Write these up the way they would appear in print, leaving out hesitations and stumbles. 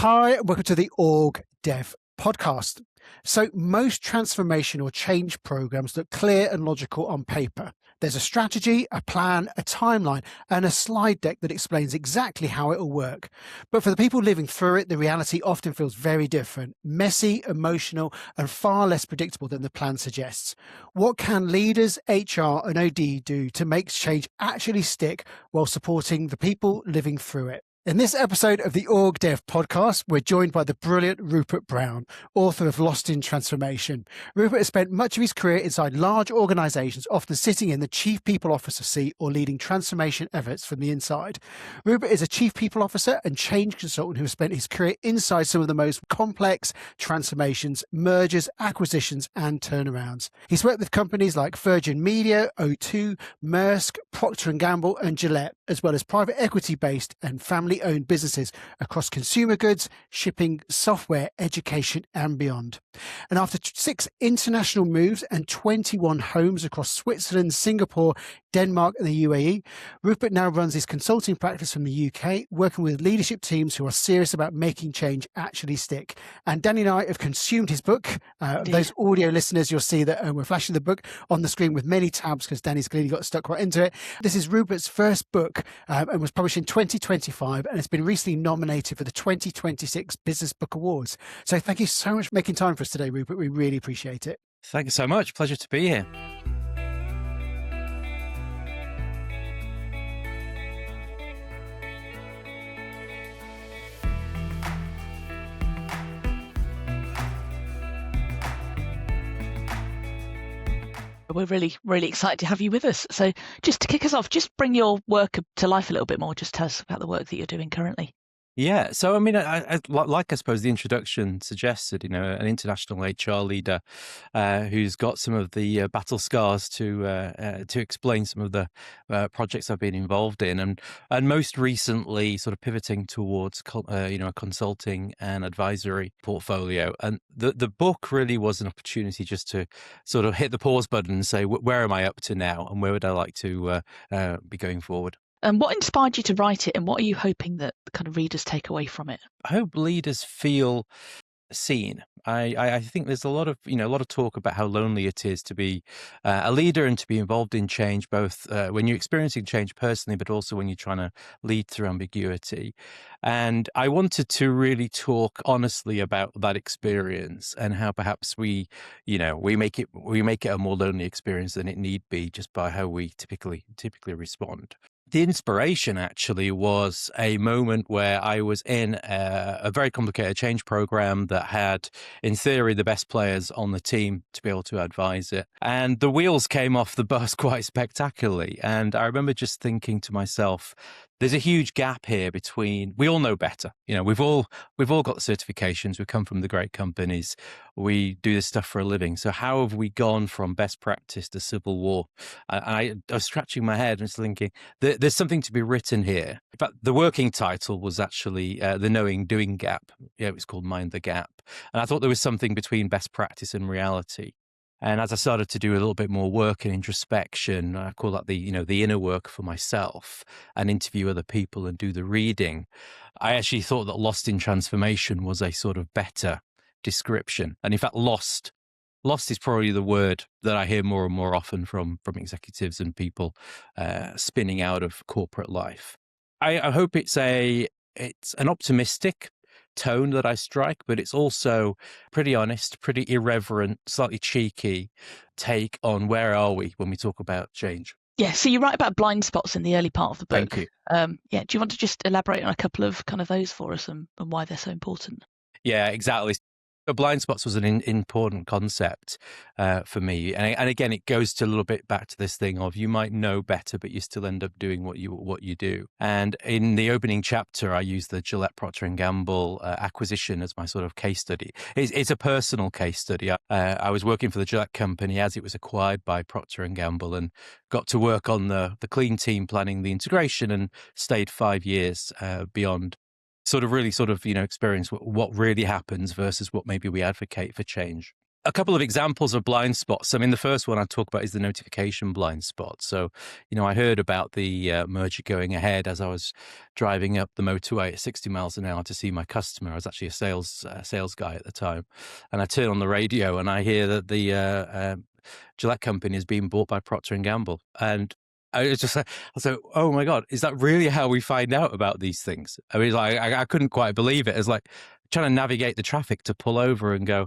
Hi, and welcome to the OrgDev Podcast. So most transformation or change programs look clear and logical on paper. There's a strategy, a plan, a timeline, and a slide deck that explains exactly how it will work. But for the people living through it, the reality often feels very different, messy, emotional, and far less predictable than the plan suggests. What can leaders, HR, and OD do to make change actually stick while supporting the people living through it? In this episode of the OrgDev Podcast, we're joined by the brilliant Rupert Brown, author of Lost in Transformation. Rupert has spent much of his career inside large organisations, often sitting in the Chief People Officer seat or leading transformation efforts from the inside. Rupert is a Chief People Officer and change consultant who has spent his career inside some of the most complex transformations, mergers, acquisitions and turnarounds. He's worked with companies like Virgin Media, O2, Maersk, Procter & Gamble and Gillette, as well as private equity-based and family-owned businesses across consumer goods, shipping, software, education, and beyond. And after 6 international moves and 21 homes across Switzerland, Singapore, Denmark, and the UAE, Rupert now runs his consulting practice from the UK, working with leadership teams who are serious about making change actually stick. And Danny and I have consumed his book. Those audio listeners, you'll see that we're flashing the book on the screen with many tabs because Danny's clearly got stuck right into it. This is Rupert's first book and was published in 2025, and it's been recently nominated for the 2026 Business Book Awards. So thank you so much for making time for us today, Rupert. We really appreciate it. Thank you so much. Pleasure to be here. We're really excited to have you with us. So just to kick us off, just bring your work to life a little bit more. Just tell us about the work that you're doing currently. Yeah. So, I mean, I suppose the introduction suggested, an international HR leader who's got some of the battle scars to explain some of the projects I've been involved in, and most recently, sort of pivoting towards a consulting and advisory portfolio. And the book really was an opportunity just to sort of hit the pause button and say, where am I up to now, and where would I like to be going forward? And what inspired you to write it, and what are you hoping that the kind of readers take away from it? I hope leaders feel seen. I think there's a lot of talk about how lonely it is to be a leader and to be involved in change, both when you're experiencing change personally, but also when you're trying to lead through ambiguity. And I wanted to really talk honestly about that experience and how perhaps we make it a more lonely experience than it need be, just by how we typically respond. The inspiration actually was a moment where I was in a very complicated change program that had, in theory, the best players on the team to be able to advise it. And the wheels came off the bus quite spectacularly. And I remember just thinking to myself, there's a huge gap here between, we all know better. We've all got the certifications. We come from the great companies. We do this stuff for a living. So how have we gone from best practice to civil war? I was scratching my head and thinking, there's something to be written here. But the working title was actually the Knowing Doing Gap. It was called Mind the Gap. And I thought there was something between best practice and reality. And as I started to do a little bit more work and introspection, I call that the inner work for myself, and interview other people and do the reading, I actually thought that Lost in Transformation was a sort of better description. And in fact, lost is probably the word that I hear more and more often from executives and people spinning out of corporate life. I hope it's an optimistic tone that I strike, but it's also pretty honest, pretty irreverent, slightly cheeky take on where are we when we talk about change. Yeah, so you write about blind spots in the early part of the book. Thank you. Do you want to just elaborate on a couple of kind of those for us and why they're so important? Yeah, exactly. Blind spots was an important concept for me, and again, it goes to a little bit back to this thing of you might know better, but you still end up doing what you do. And in the opening chapter, I use the Gillette Procter & Gamble acquisition as my sort of case study. It's a personal case study. I was working for the Gillette company as it was acquired by Procter & Gamble, and got to work on the clean team planning the integration, and stayed 5 years beyond. Experience what really happens versus what maybe we advocate for change. a couple of examples of blind spots. I mean, the first one I talk about is the notification blind spot. So, I heard about the merger going ahead as I was driving up the motorway at 60 miles an hour to see my customer. I was actually a sales guy at the time. And I turn on the radio and I hear that the Gillette company is being bought by Procter & Gamble. And I was like, oh my God, is that really how we find out about these things? I mean, like, I couldn't quite believe it. It's like trying to navigate the traffic to pull over and go,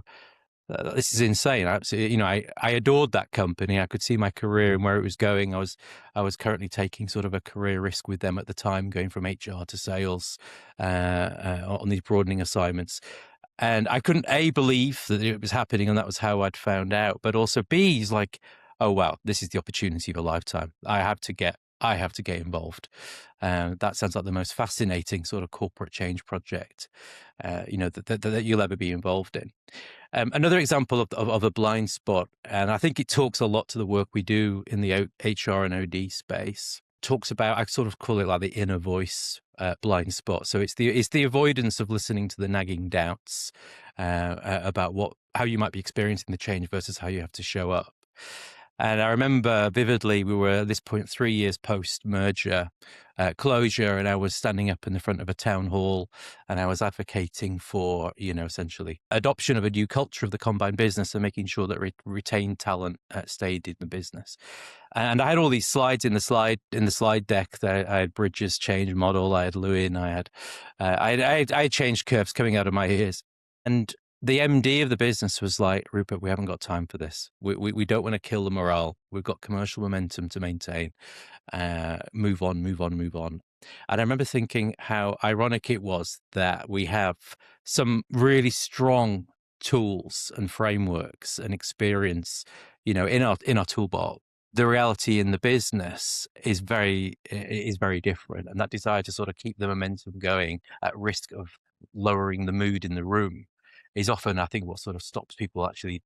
this is insane. I adored that company. I could see my career and where it was going. I was currently taking sort of a career risk with them at the time, going from HR to sales on these broadening assignments. And I couldn't believe that it was happening, and that was how I'd found out. But also B is like, oh wow, this is the opportunity of a lifetime. I have to get involved. That sounds like the most fascinating sort of corporate change project, that you'll ever be involved in. Another example of a blind spot, and I think it talks a lot to the work we do in the HR and OD space, talks about, I sort of call it like the inner voice blind spot. So it's the avoidance of listening to the nagging doubts about how you might be experiencing the change versus how you have to show up. And I remember vividly, we were at this point 3 years post-merger closure, and I was standing up in the front of a town hall, and I was advocating for, essentially adoption of a new culture of the combined business and making sure that retained talent stayed in the business. And I had all these slides in the slide deck. That I had Bridges' change model, I had Lewin, I had change curves coming out of my ears, and the MD of the business was like, Rupert, we haven't got time for this. We don't want to kill the morale. We've got commercial momentum to maintain. Move on. And I remember thinking how ironic it was that we have some really strong tools and frameworks and experience, in our toolbox. The reality in the business is very different. And that desire to sort of keep the momentum going at risk of lowering the mood in the room is often, I think, what sort of stops people actually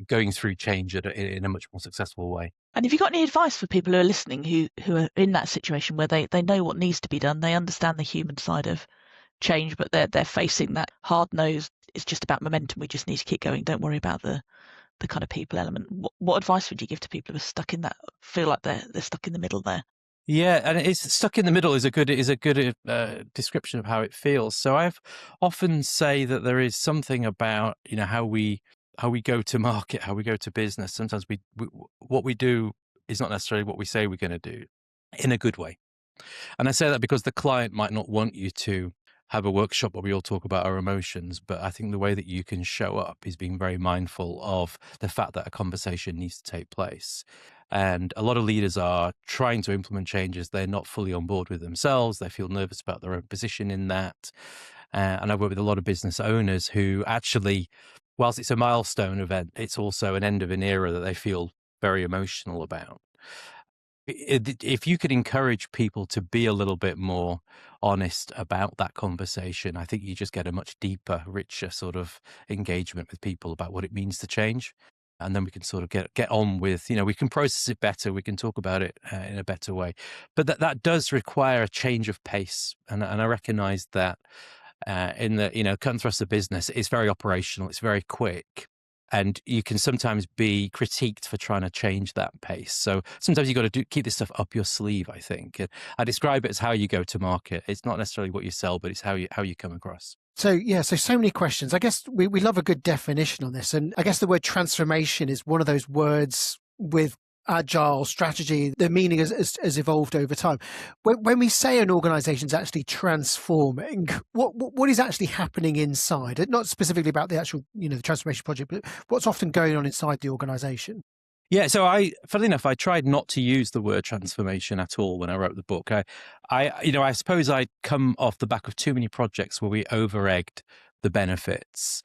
going through change in a much more successful way. And have you got any advice for people who are listening who are in that situation where they know what needs to be done, they understand the human side of change, but they're facing that hard-nosed, it's just about momentum, we just need to keep going, don't worry about the kind of people element. What advice would you give to people who are stuck in that, feel like they're stuck in the middle there? Yeah, and it's stuck in the middle is a good description of how it feels. So I've often say that there is something about how we go to market, how we go to business. Sometimes what we do is not necessarily what we say we're going to do, in a good way. And I say that because the client might not want you to have a workshop where we all talk about our emotions, but I think the way that you can show up is being very mindful of the fact that a conversation needs to take place. And a lot of leaders are trying to implement changes. They're not fully on board with themselves. They feel nervous about their own position in that. And I've worked with a lot of business owners who actually, whilst it's a milestone event, it's also an end of an era that they feel very emotional about. If you could encourage people to be a little bit more honest about that conversation, I think you just get a much deeper, richer sort of engagement with people about what it means to change. And then we can sort of get on with, we can process it better. We can talk about it in a better way. But that does require a change of pace. And I recognize that in the, cut and thrust of business, it's very operational. It's very quick. And you can sometimes be critiqued for trying to change that pace. So sometimes you've got to keep this stuff up your sleeve, I think. And I describe it as how you go to market. It's not necessarily what you sell, but it's how you come across. So many questions. I guess we love a good definition on this. And I guess the word transformation is one of those words with agile strategy. The meaning has evolved over time. When we say an organization is actually transforming, what is actually happening inside? Not specifically about the actual, the transformation project, but what's often going on inside the organization? Yeah, so funnily enough, I tried not to use the word transformation at all when I wrote the book. I suppose I'd come off the back of too many projects where we over-egged the benefits.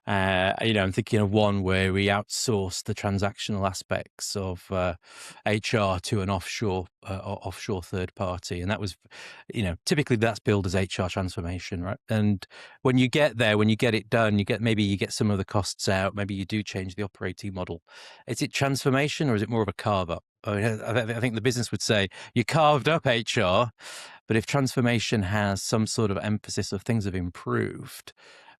I'm thinking of one where we outsourced the transactional aspects of HR to an offshore third party, and that was, typically that's billed as HR transformation, right? And when you get there, when you get it done, maybe you get some of the costs out, maybe you do change the operating model. Is it transformation or is it more of a carve up? I think the business would say you carved up HR, but if transformation has some sort of emphasis of things have improved,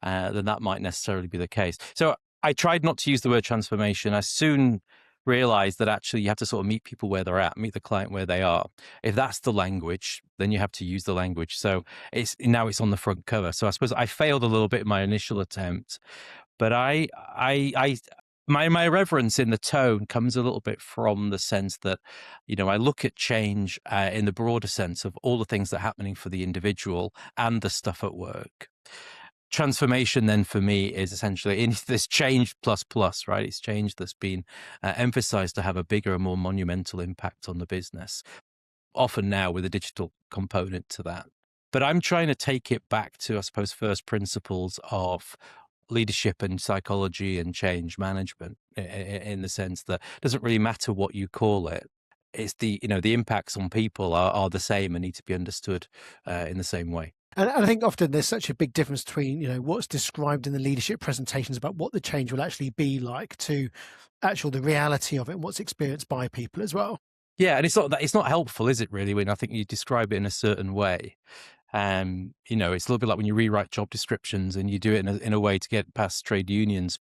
then that might necessarily be the case. So I tried not to use the word transformation. I soon realized that actually you have to sort of meet people where they're at, meet the client where they are. If that's the language, then you have to use the language. So now it's on the front cover. So I suppose I failed a little bit in my initial attempt, but my reverence in the tone comes a little bit from the sense that, I look at change in the broader sense of all the things that are happening for the individual and the stuff at work. Transformation then for me is essentially in this change plus, right? It's change that's been emphasized to have a bigger and more monumental impact on the business, often now with a digital component to that. But I'm trying to take it back to, I suppose, first principles of leadership and psychology and change management, in the sense that it doesn't really matter what you call it. It's the impacts on people are the same and need to be understood in the same way. And I think often there's such a big difference between, what's described in the leadership presentations about what the change will actually be like to the reality of it and what's experienced by people as well. Yeah, and it's not helpful, is it really, when I think you describe it in a certain way? It's a little bit like when you rewrite job descriptions and you do it in a way to get past trade unions.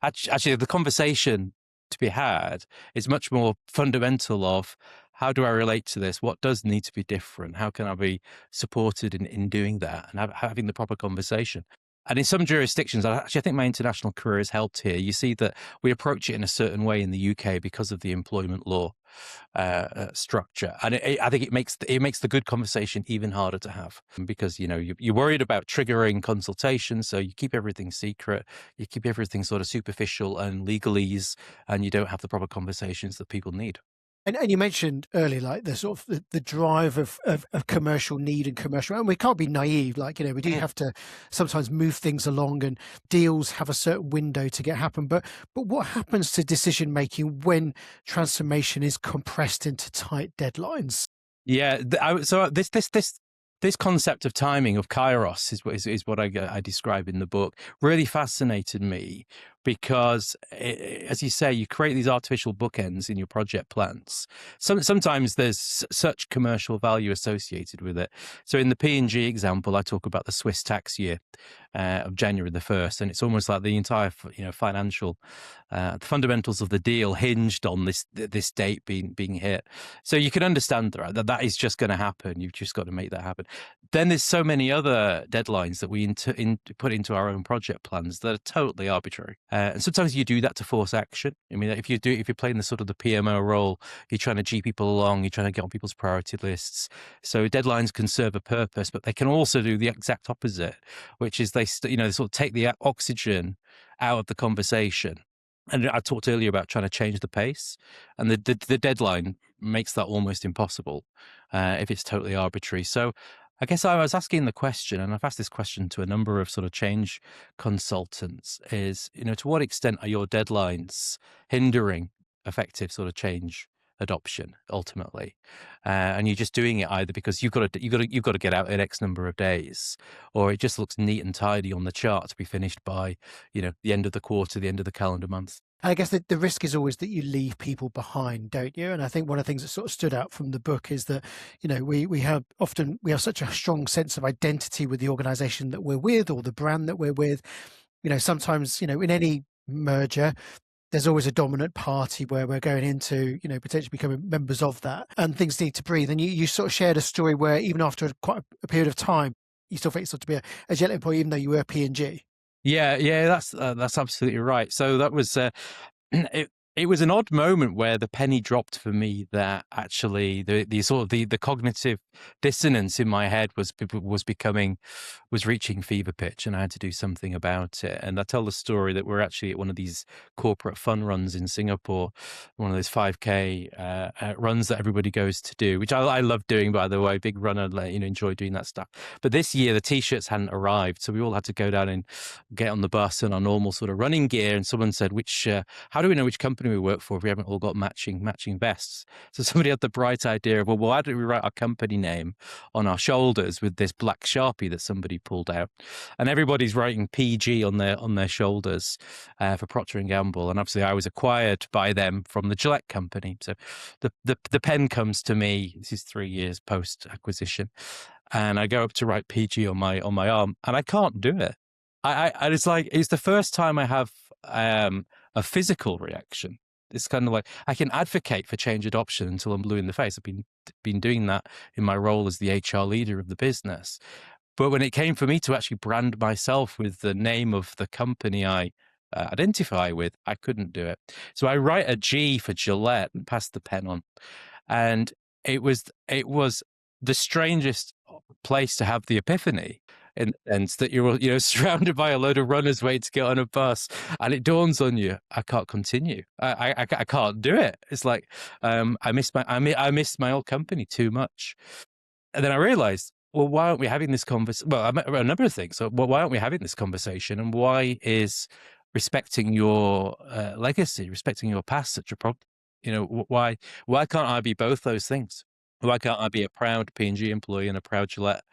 Actually, the conversation to be had is much more fundamental of how do I relate to this? What does need to be different? How can I be supported in doing that and having the proper conversation? And in some jurisdictions, I think my international career has helped here. You see that we approach it in a certain way in the UK because of the employment law structure, and I think it makes the good conversation even harder to have, because you're worried about triggering consultation, so you keep everything secret, you keep everything sort of superficial and legalese, and you don't have the proper conversations that people need. And you mentioned earlier, like the sort of the drive of commercial need and commercial, and we can't be naive. Like, we do have to sometimes move things along, and deals have a certain window to get happen. But what happens to decision making when transformation is compressed into tight deadlines? Yeah. So this concept of timing, of kairos, is what I describe in the book, really fascinated me, because, as you say, you create these artificial bookends in your project plans. Sometimes there's such commercial value associated with it. So in the P&G example, I talk about the Swiss tax year of January the 1st, and it's almost like the entire financial the fundamentals of the deal hinged on this date being hit. So you can understand that is just going to happen. You've just got to make that happen. Then there's so many other deadlines that we put into our own project plans that are totally arbitrary. And sometimes you do that to force action. I mean, if you're playing the sort of the PMO role, you're trying to G people along, you're trying to get on people's priority lists. So deadlines can serve a purpose, but they can also do the exact opposite, which is they sort of take the oxygen out of the conversation. And I talked earlier about trying to change the pace, and the deadline makes that almost impossible if it's totally arbitrary. So I guess I was asking the question, and I've asked this question to a number of sort of change consultants, is, to what extent are your deadlines hindering effective sort of change adoption ultimately? And you're just doing it either because you've got to get out in X number of days, or it just looks neat and tidy on the chart to be finished by, the end of the quarter, the end of the calendar month. I guess the risk is always that you leave people behind, don't you? And I think one of the things that sort of stood out from the book is that, we have such a strong sense of identity with the organization that we're with, or the brand that we're with. Sometimes, in any merger, there's always a dominant party where we're going into, potentially becoming members of that, and things need to breathe. And you sort of shared a story where even after quite a period of time, you still felt yourself to be a Jet employee, even though you were P&G. Yeah, that's absolutely right. So that was it was an odd moment where the penny dropped for me that actually the sort of the cognitive dissonance in my head was reaching fever pitch, and I had to do something about it. And I tell the story that we're actually at one of these corporate fun runs in Singapore, one of those 5K runs that everybody goes to do, which I love doing, by the way, big runner, enjoy doing that stuff. But this year the t-shirts hadn't arrived, so we all had to go down and get on the bus in our normal sort of running gear. And someone said, how do we know which company we work for if we haven't all got matching vests? So somebody had the bright idea of, well, why don't we write our company name on our shoulders with this black Sharpie that somebody pulled out? And everybody's writing PG on their shoulders for Procter & Gamble. And obviously I was acquired by them from the Gillette company. So the pen comes to me. This is 3 years post acquisition. And I go up to write PG on my arm, and I can't do it. It's the first time I have a physical reaction. It's kind of like I can advocate for change adoption until I'm blue in the face. I've been doing that in my role as the HR leader of the business. But when it came for me to actually brand myself with the name of the company I identify with, I couldn't do it. So I write a G for Gillette and pass the pen on. And it was the strangest place to have the epiphany, in the sense that you're surrounded by a load of runners waiting to get on a bus, and it dawns on you, I can't continue. I can't do it. It's like I miss my old company too much. And then I realized, well, why aren't we having this conversation? Well, a number of things. So, why aren't we having this conversation? And why is respecting your legacy, respecting your past such a problem? Why can't I be both those things? Why can't I be a proud P&G employee and a proud Gillette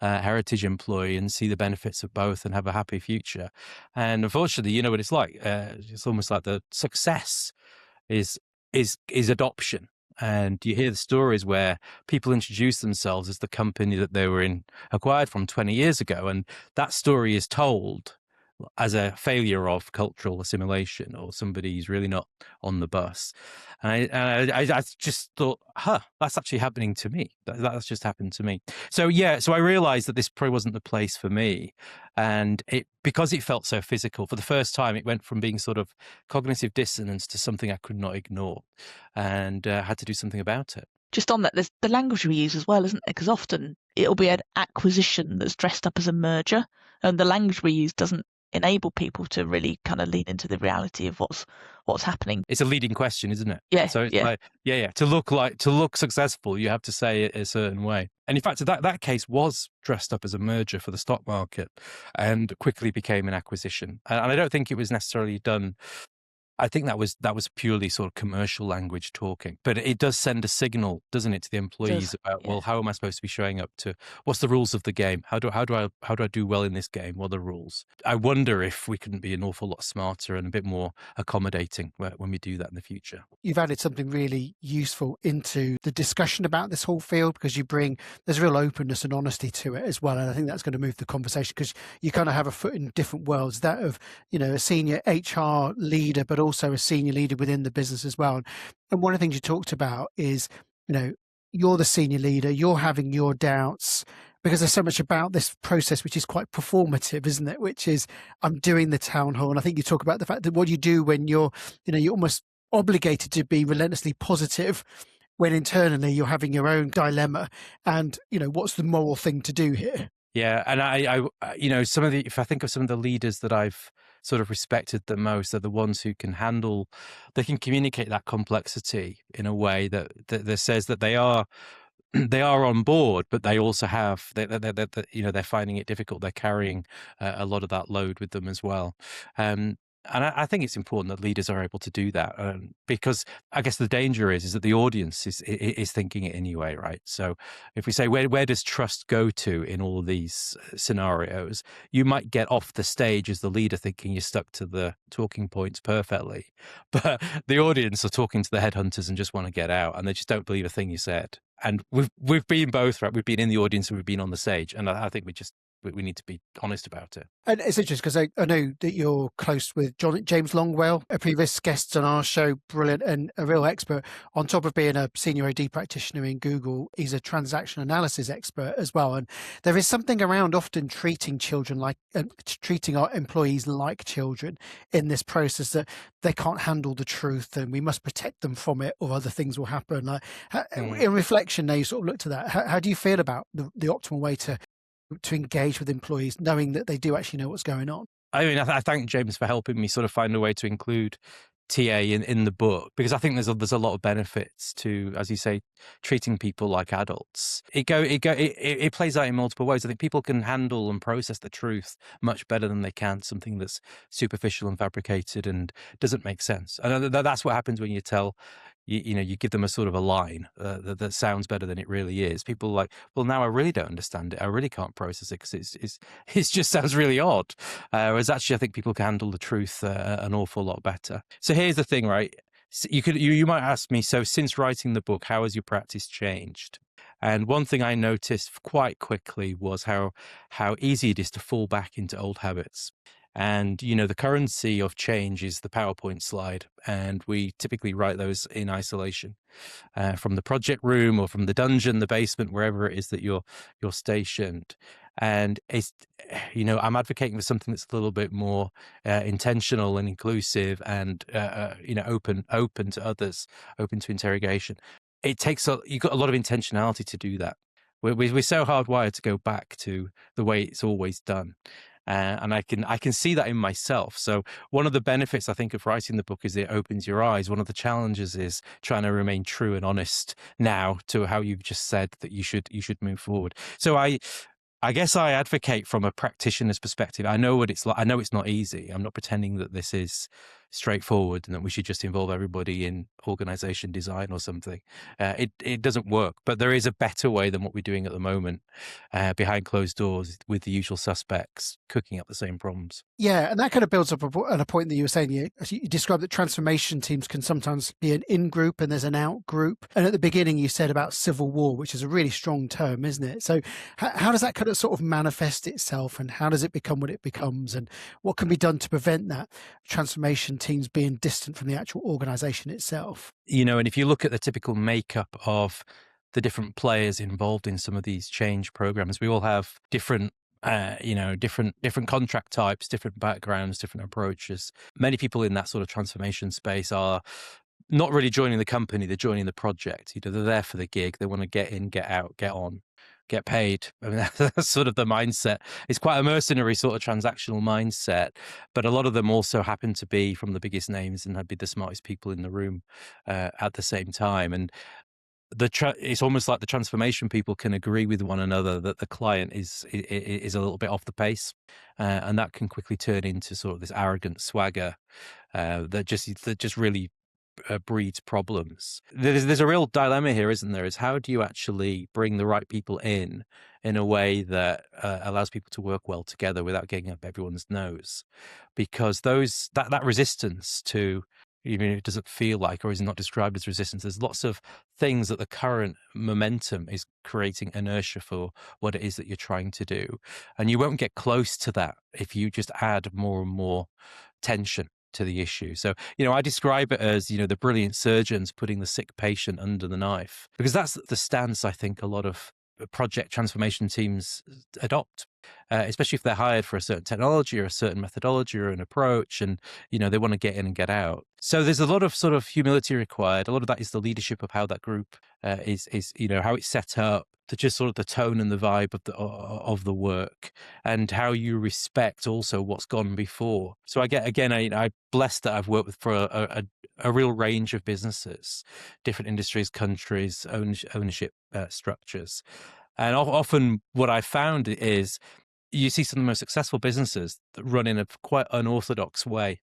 Heritage employee and see the benefits of both and have a happy future? And unfortunately, you know what it's like. It's almost like the success is adoption. And you hear the stories where people introduce themselves as the company that they were acquired from 20 years ago. And that story is told as a failure of cultural assimilation, or somebody who's really not on the bus. And I just thought, that's actually happening to me. That's just happened to me. So I realized that this probably wasn't the place for me. And because it felt so physical, for the first time, it went from being sort of cognitive dissonance to something I could not ignore, and had to do something about it. Just on that, there's the language we use as well, isn't there? Because often it'll be an acquisition that's dressed up as a merger, and the language we use doesn't enable people to really kind of lean into the reality of what's happening. It's a leading question, isn't it? Yeah. So it's to look successful, you have to say it a certain way. And in fact, that case was dressed up as a merger for the stock market and quickly became an acquisition. And I don't think it was necessarily done. I think that was purely sort of commercial language talking, but it does send a signal, doesn't it, to the employees about, well, how am I supposed to be showing up to, what's the rules of the game? How do I do well in this game? What are the rules? I wonder if we couldn't be an awful lot smarter and a bit more accommodating when we do that in the future. You've added something really useful into the discussion about this whole field, because there's real openness and honesty to it as well. And I think that's going to move the conversation, because you kind of have a foot in different worlds, that of, a senior HR leader, but also a senior leader within the business as well. And one of the things you talked about is, you're the senior leader, you're having your doubts, because there's so much about this process which is quite performative, isn't it? Which is, I'm doing the town hall. And I think you talk about the fact that what you do when you're almost obligated to be relentlessly positive, when internally you're having your own dilemma, and what's the moral thing to do here? Yeah, and I if I think of some of the leaders that I've sort of respected the most, are the ones who can communicate that complexity in a way that says that they are on board, but they also have they're finding it difficult. They're carrying a lot of that load with them as well. And I think it's important that leaders are able to do that, because I guess the danger is that the audience is thinking it anyway, right? So if we say, where does trust go to in all of these scenarios, you might get off the stage as the leader thinking you're stuck to the talking points perfectly, but the audience are talking to the headhunters and just want to get out, and they just don't believe a thing you said. And we've been both, right? We've been in the audience and we've been on the stage, and I think we need to be honest about it. And it's interesting because I know that you're close with James Longwell, a previous guest on our show, brilliant and a real expert. On top of being a senior AD practitioner in Google, he's a transaction analysis expert as well. And there is something around often treating our employees like children in this process, that they can't handle the truth and we must protect them from it or other things will happen. In reflection, now you sort of look to that. How do you feel about the optimal way to engage with employees, knowing that they do actually know what's going on? I mean, I thank James for helping me sort of find a way to include TA in the book, because I think there's a lot of benefits to, as you say, treating people like adults. It plays out in multiple ways. I think people can handle and process the truth much better than they can something that's superficial and fabricated and doesn't make sense. And that's what happens when you tell. You give them a sort of a line that sounds better than it really is. People are like, well, now I really don't understand it. I really can't process it because it just sounds really odd. Whereas actually, I think people can handle the truth an awful lot better. So here's the thing, right? You might ask me, so since writing the book, how has your practice changed? And one thing I noticed quite quickly was how easy it is to fall back into old habits. And, you know, the currency of change is the PowerPoint slide. And we typically write those in isolation from the project room or from the dungeon, the basement, wherever it is that you're stationed. And it's, you know, I'm advocating for something that's a little bit more intentional and inclusive and, you know, open to others, open to interrogation. It takes you've got a lot of intentionality to do that. We're so hardwired to go back to the way it's always done. And I can see that in myself. So one of the benefits, I think, of writing the book is it opens your eyes. One of the challenges is trying to remain true and honest now to how you've just said that you should move forward. So I guess I advocate from a practitioner's perspective. I know what it's like. I know it's not easy. I'm not pretending that this is straightforward and that we should just involve everybody in organization design or something. It doesn't work, but there is a better way than what we're doing at the moment, behind closed doors with the usual suspects cooking up the same problems. Yeah, and that kind of builds up on a point that you were saying. You described that transformation teams can sometimes be an in-group and there's an out-group. And at the beginning, you said about civil war, which is a really strong term, isn't it? So how does that kind of sort of manifest itself, and how does it become what it becomes, and what can be done to prevent that transformation teams being distant from the actual organization itself? You know, and if you look at the typical makeup of the different players involved in some of these change programs, we all have different different contract types, different backgrounds, different approaches. Many people in that sort of transformation space are not really joining the company, they're joining the project. You know, they're there for the gig. They want to get in, get out, get on, get paid. I mean, that's sort of the mindset. It's quite a mercenary sort of transactional mindset, but a lot of them also happen to be from the biggest names and be the smartest people in the room at the same time. And it's almost like the transformation people can agree with one another that the client is a little bit off the pace, and that can quickly turn into sort of this arrogant swagger that just really breeds problems. There's a real dilemma here, isn't there? Is how do you actually bring the right people in a way that allows people to work well together without getting up everyone's nose? Because that resistance to, even if it doesn't feel like or is not described as resistance, there's lots of things that the current momentum is creating inertia for what it is that you're trying to do. And you won't get close to that if you just add more and more tension to the issue. So, you know, I describe it as, you know, the brilliant surgeons putting the sick patient under the knife, because that's the stance I think a lot of project transformation teams adopt, especially if they're hired for a certain technology or a certain methodology or an approach, and, you know, they want to get in and get out. So there's a lot of sort of humility required. A lot of that is the leadership of how that group is, you know, how it's set up, just sort of the tone and the vibe of the work, and how you respect also what's gone before. So I'm blessed that I've worked with for a real range of businesses, different industries, countries, ownership structures. And often what I found is you see some of the most successful businesses that run in a quite unorthodox way.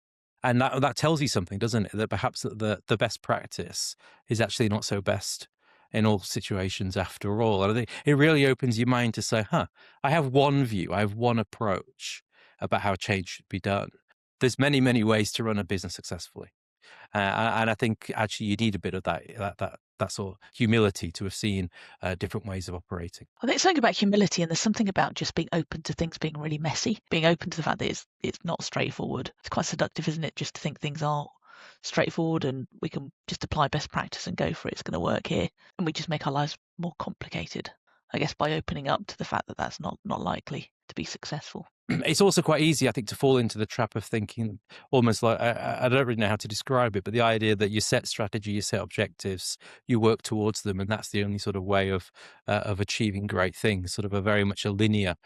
And that tells you something, doesn't it? That perhaps the best practice is actually not so best in all situations after all. And I think it really opens your mind to say, I have one view, I have one approach about how change should be done. There's many, many ways to run a business successfully. And I think actually you need a bit of that sort of humility to have seen different ways of operating. I think something about humility, and there's something about just being open to things being really messy, being open to the fact that it's not straightforward. It's quite seductive, isn't it, just to think things are straightforward and we can just apply best practice and go for it. It's going to work here. And we just make our lives more complicated, I guess, by opening up to the fact that that's not likely to be successful. It's also quite easy, I think, to fall into the trap of thinking almost like, I don't really know how to describe it, but the idea that you set strategy, you set objectives, you work towards them, and that's the only sort of way of achieving great things, sort of a very much a linear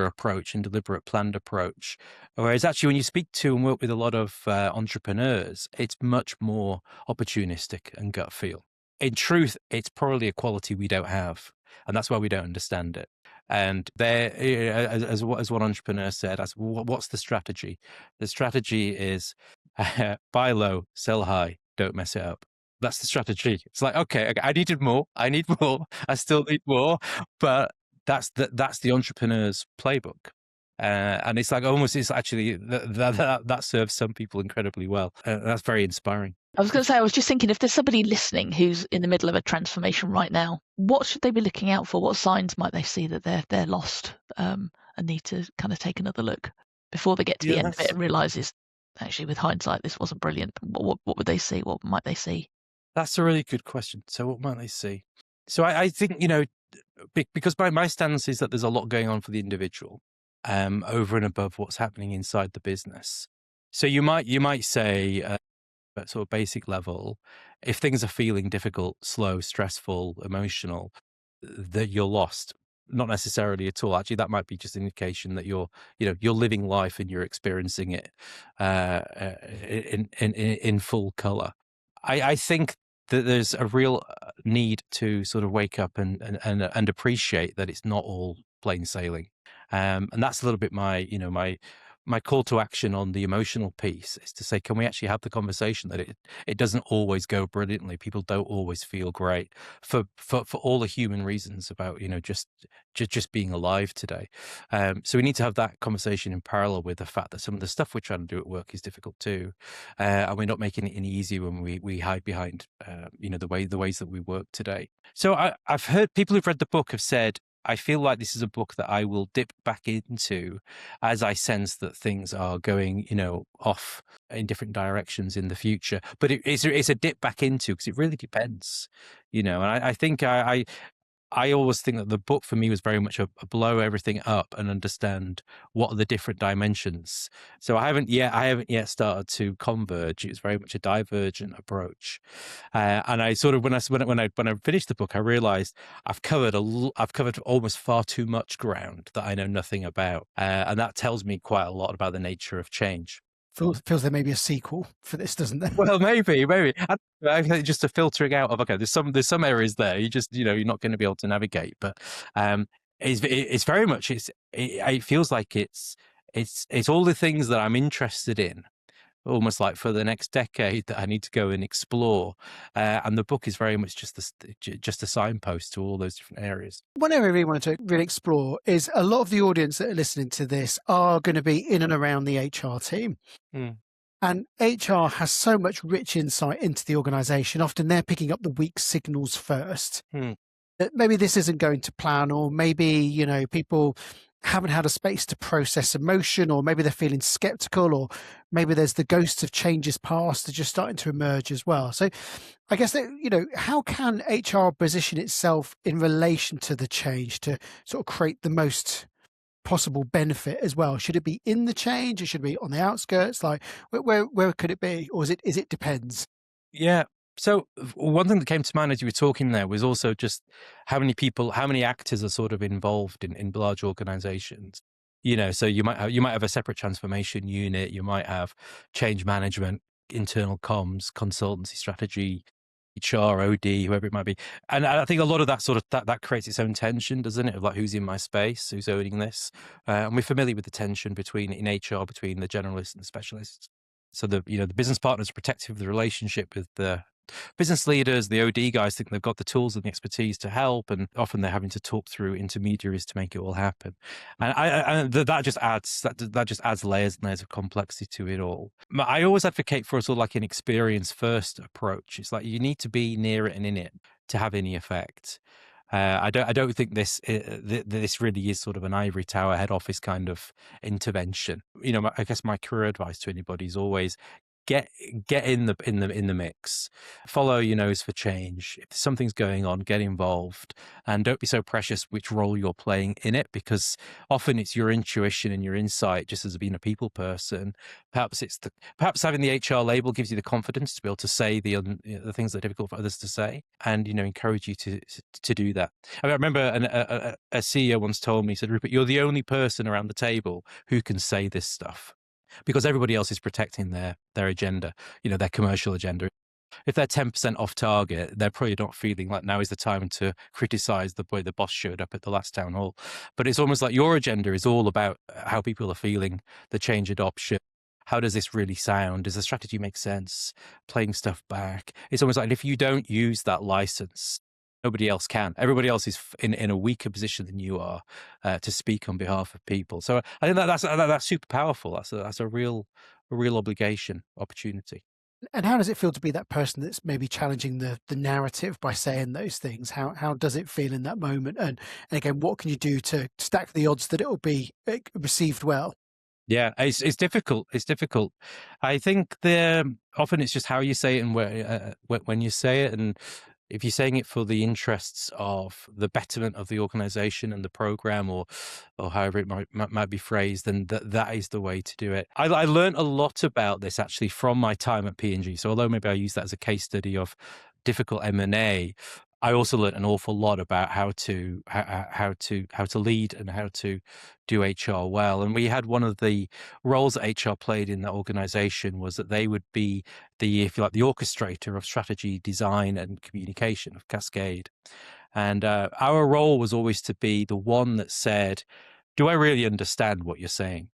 approach and deliberate planned approach. Whereas actually when you speak to and work with a lot of entrepreneurs, it's much more opportunistic and gut feel. In truth, it's probably a quality we don't have, and that's why we don't understand it. And there, as one entrepreneur said, what's the strategy? The strategy is buy low, sell high, don't mess it up. That's the strategy. It's like, okay, I need more, I still need more, but that's the entrepreneur's playbook. And it's like it's actually that serves some people incredibly well. That's very inspiring. I was going to say, I was just thinking, if there's somebody listening who's in the middle of a transformation right now, what should they be looking out for? What signs might they see that they're lost and need to kind of take another look? before they get to the Yeah, end of it and realizes, actually, with hindsight, this wasn't brilliant. What would they see? What might they see? that's a really good question. So what might they see? So I think, because my stance is that there's a lot going on for the individual, over and above what's happening inside the business. So you might say, at sort of basic level, if things are feeling difficult, slow, stressful, emotional, that you're lost. Not necessarily at all. Actually, that might be just an indication that you're living life and you're experiencing it in full color. I think that there's a real need to sort of wake up and appreciate that it's not all plain sailing, and that's a little bit my call to action on the emotional piece is to say, can we actually have the conversation that it doesn't always go brilliantly? People don't always feel great for all the human reasons about, just being alive today. So we need to have that conversation in parallel with the fact that some of the stuff we're trying to do at work is difficult too. And we're not making it any easier when we hide behind, the ways that we work today. So I've heard people who've read the book have said, I feel like this is a book that I will dip back into as I sense that things are going, off in different directions in the future. But it's a dip back into, because it really depends, and I think I always think that the book for me was very much a blow everything up and understand what are the different dimensions. So I haven't yet started to converge. It's very much a divergent approach. And I sort of, when I finished the book, I realized I've covered almost far too much ground that I know nothing about. And that tells me quite a lot about the nature of change. Feels there may be a sequel for this, doesn't there? Well, maybe. I think just a filtering out of, okay, there's some areas there you just, you're not going to be able to navigate. But it's very much, it feels like it's all the things that I'm interested in, almost like for the next decade, that I need to go and explore. And the book is very much just a signpost to all those different areas. One area I really wanted to really explore is a lot of the audience that are listening to this are going to be in and around the HR team. Mm. And HR has so much rich insight into the organisation. Often they're picking up the weak signals first. That maybe this isn't going to plan, or maybe, people haven't had a space to process emotion, or maybe they're feeling skeptical, or maybe there's the ghosts of changes past that are just starting to emerge as well. So I guess that, how can HR position itself in relation to the change to sort of create the most possible benefit as well? Should it be in the change, or should it be on the outskirts? Like where could it be, or is it depends? Yeah. So one thing that came to mind as you were talking there was also just how many actors are sort of involved in large organizations. So you might have a separate transformation unit, you might have change management, internal comms, consultancy, strategy, HR, OD, whoever it might be. And I think a lot of that sort of that creates its own tension, doesn't it? Of like, who's in my space, who's owning this? And we're familiar with the tension in HR between the generalists and the specialists. So the business partners are protective of the relationship with the business leaders. The OD guys think they've got the tools and the expertise to help, and often they're having to talk through intermediaries to make it all happen. And that just adds layers and layers of complexity to it all. I always advocate for a sort of like an experience first approach. It's like you need to be near it and in it to have any effect. I don't think this really is sort of an ivory tower head office kind of intervention. I guess my career advice to anybody is always get in the mix. Follow your nose for change. If something's going on, get involved, and don't be so precious which role you're playing in it, because often it's your intuition and your insight. Just as being a people person, perhaps having the HR label gives you the confidence to be able to say the things that are difficult for others to say, and encourage you to do that. I remember a CEO once told me, he said, "Rupert, you're the only person around the table who can say this stuff, because everybody else is protecting their agenda, their commercial agenda. If they're 10% off target, they're probably not feeling like now is the time to criticize the way the boss showed up at the last town hall. But it's almost like your agenda is all about how people are feeling, the change adoption. How does this really sound? Does the strategy make sense? Playing stuff back. It's almost like if you don't use that license, nobody else can. Everybody else is in a weaker position than you are to speak on behalf of people. So I think that's super powerful. That's a real opportunity. And how does it feel to be that person that's maybe challenging the narrative by saying those things? How does it feel in that moment? And again, what can you do to stack the odds that it will be received well? Yeah, it's difficult. It's difficult. I think often it's just how you say it and when you say it, and if you're saying it for the interests of the betterment of the organization and the program, or however it might be phrased, then that is the way to do it. I learned a lot about this actually from my time at P&G. So although maybe I use that as a case study of difficult M&A, I also learned an awful lot about how to lead and how to do HR well. And we had one of the roles that HR played in that organization was that they would be if you like, the orchestrator of strategy, design, and communication of Cascade. And our role was always to be the one that said, do I really understand what you're saying?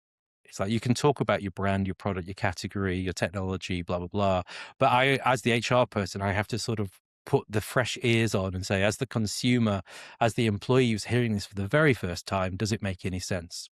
It's like, you can talk about your brand, your product, your category, your technology, blah, blah, blah. But I, as the HR person, I have to sort of put the fresh ears on and say, as the consumer, as the employee who's hearing this for the very first time, does it make any sense?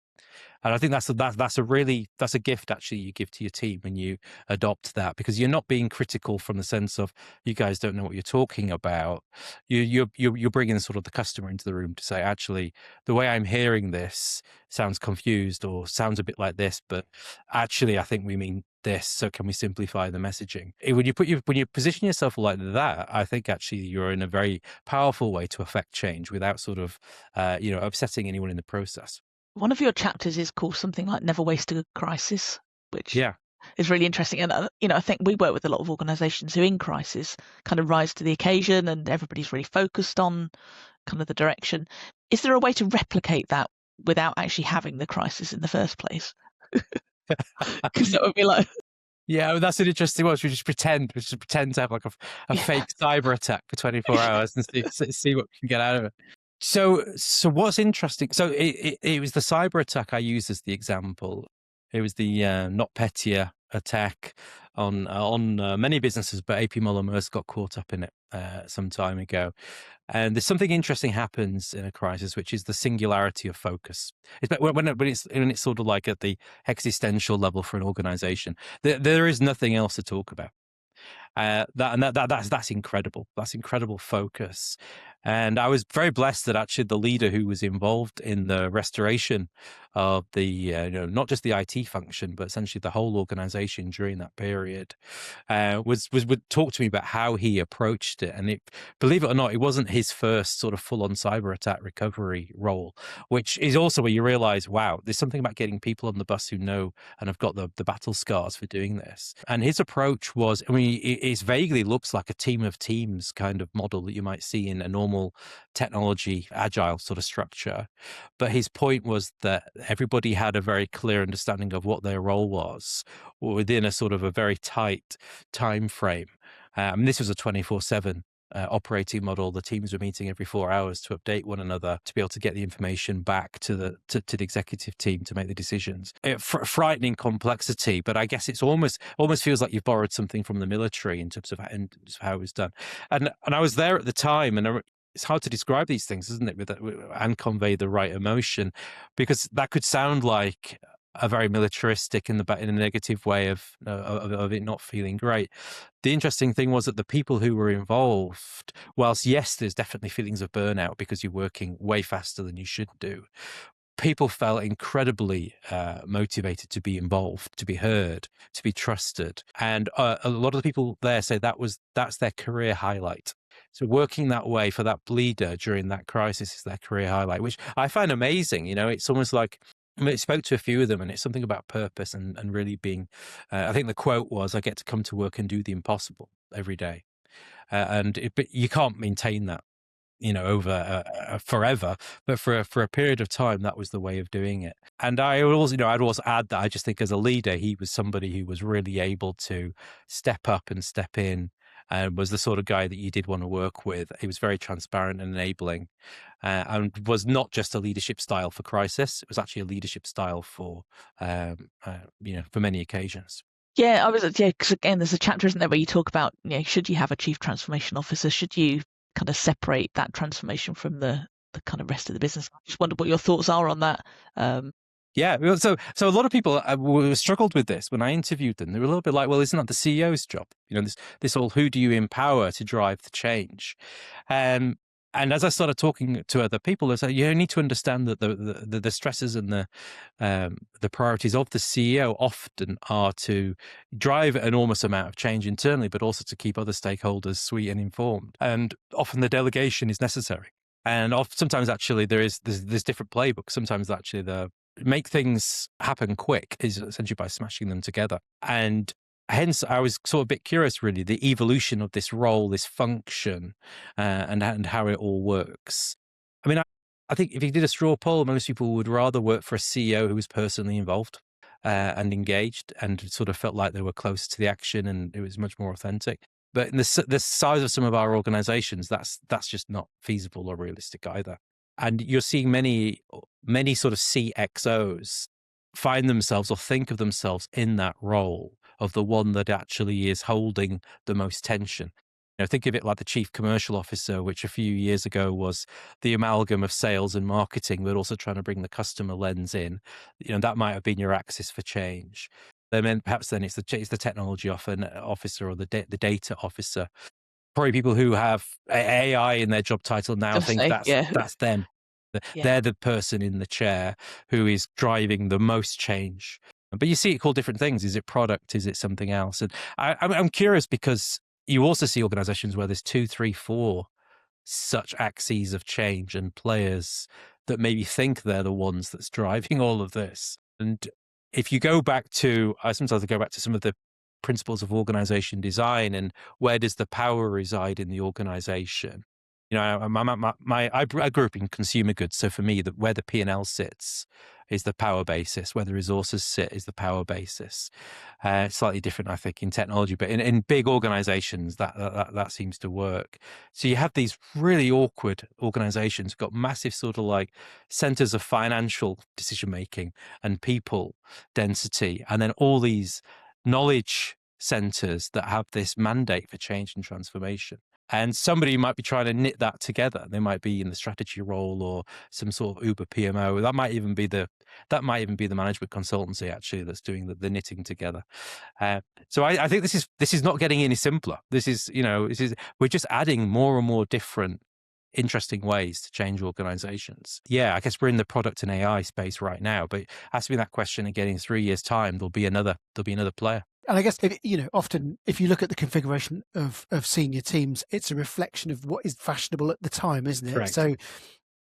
And I think that's a gift actually you give to your team when you adopt that, because you're not being critical from the sense of you guys don't know what you're talking about. You're bringing sort of the customer into the room to say, actually, the way I'm hearing this sounds confused or sounds a bit like this, but actually I think we mean this. So can we simplify the messaging? When you position yourself like that, I think actually you're in a very powerful way to affect change without sort of upsetting anyone in the process. One of your chapters is called something like Never Waste a Crisis, which is really interesting. And, I think we work with a lot of organizations who in crisis kind of rise to the occasion and everybody's really focused on kind of the direction. Is there a way to replicate that without actually having the crisis in the first place? Because that would be like... Yeah, that's an interesting one. We just pretend to have like a fake cyber attack for 24 hours and see what we can get out of it. So what's interesting? So it was the cyber attack I used as the example. It was the NotPetya attack on many businesses, but AP Moller-Maersk got caught up in it some time ago. And there's something interesting happens in a crisis, which is the singularity of focus. When it's sort of like at the existential level for an organization, there is nothing else to talk about. That's incredible. That's incredible focus. And I was very blessed that actually the leader who was involved in the restoration of the, not just the IT function, but essentially the whole organization during that period, would talk to me about how he approached it. And believe it or not, it wasn't his first sort of full-on cyber attack recovery role, which is also where you realize, wow, there's something about getting people on the bus who know and have got the battle scars for doing this. And his approach was, it vaguely looks like a team of teams kind of model that you might see in a normal technology, agile sort of structure. But his point was that everybody had a very clear understanding of what their role was within a sort of a very tight time frame. This was a 24/7 operating model. The teams were meeting every 4 hours to update one another, to be able to get the information back to the executive team to make the decisions. Frightening complexity, but I guess it's almost feels like you've borrowed something from the military in terms of how it was done. And I was there at the time, and it's hard to describe these things, isn't it, and convey the right emotion, because that could sound like a very militaristic in a negative way of it not feeling great. The interesting thing was that the people who were involved, whilst yes, there's definitely feelings of burnout because you're working way faster than you should do, people felt incredibly motivated to be involved, to be heard, to be trusted. And a lot of the people there say that's their career highlight. So working that way for that leader during that crisis is their career highlight, which I find amazing. It's almost like, I spoke to a few of them, and it's something about purpose and really being, I think the quote was, I get to come to work and do the impossible every day. But you can't maintain that, over forever, but for a period of time, that was the way of doing it. And I'd also add that I just think as a leader, he was somebody who was really able to step up and step in, and was the sort of guy that you did want to work with. He was very transparent and enabling, and was not just a leadership style for crisis. It was actually a leadership style for many occasions. Yeah, because again, there's a chapter, isn't there, where you talk about, should you have a chief transformation officer? Should you kind of separate that transformation from the kind of rest of the business? I just wonder what your thoughts are on that. Yeah, so a lot of people struggled with this when I interviewed them. They were a little bit like, well, isn't that the CEO's job? This whole, who do you empower to drive the change? And as I started talking to other people, I said, you need to understand that the stresses and the priorities of the CEO often are to drive an enormous amount of change internally, but also to keep other stakeholders sweet and informed. And often the delegation is necessary. And sometimes actually there's different playbooks. Sometimes actually the make things happen quick is essentially by smashing them together. And hence, I was sort of a bit curious, really, the evolution of this role, this function, and how it all works. I mean, I think if you did a straw poll, most people would rather work for a CEO who was personally involved and engaged and sort of felt like they were close to the action and it was much more authentic. But in the size of some of our organizations, that's just not feasible or realistic either. And you're seeing many sort of CXOs find themselves or think of themselves in that role of the one that actually is holding the most tension. Think of it like the chief commercial officer, which a few years ago was the amalgam of sales and marketing, but also trying to bring the customer lens in. That might have been your axis for change. Then perhaps then it's the technology officer or the data officer. Probably people who have AI in their job title now think that's them. They're the person in the chair who is driving the most change. But you see it called different things. Is it product? Is it something else? And I'm curious because you also see organizations where there's 2, 3, 4 such axes of change and players that maybe think they're the ones that's driving all of this. And if you go back to, sometimes I go back to some of the principles of organization design and where does the power reside in the organization? I grew up in consumer goods, so for me, where the P&L sits is the power basis. Where the resources sit is the power basis. Slightly different, I think, in technology, but in big organizations, that seems to work. So you have these really awkward organizations, got massive sort of like centers of financial decision making and people density, and then all these knowledge centers that have this mandate for change and transformation. And somebody might be trying to knit that together. They might be in the strategy role or some sort of Uber PMO. That might even be the management consultancy actually that's doing the knitting together. So I think this is not getting any simpler. We're just adding more and more different, interesting ways to change organizations. Yeah, I guess we're in the product and AI space right now, but ask me that question again in 3 years' time, there'll be another player. And I guess, often if you look at the configuration of senior teams, it's a reflection of what is fashionable at the time, isn't it? Correct. So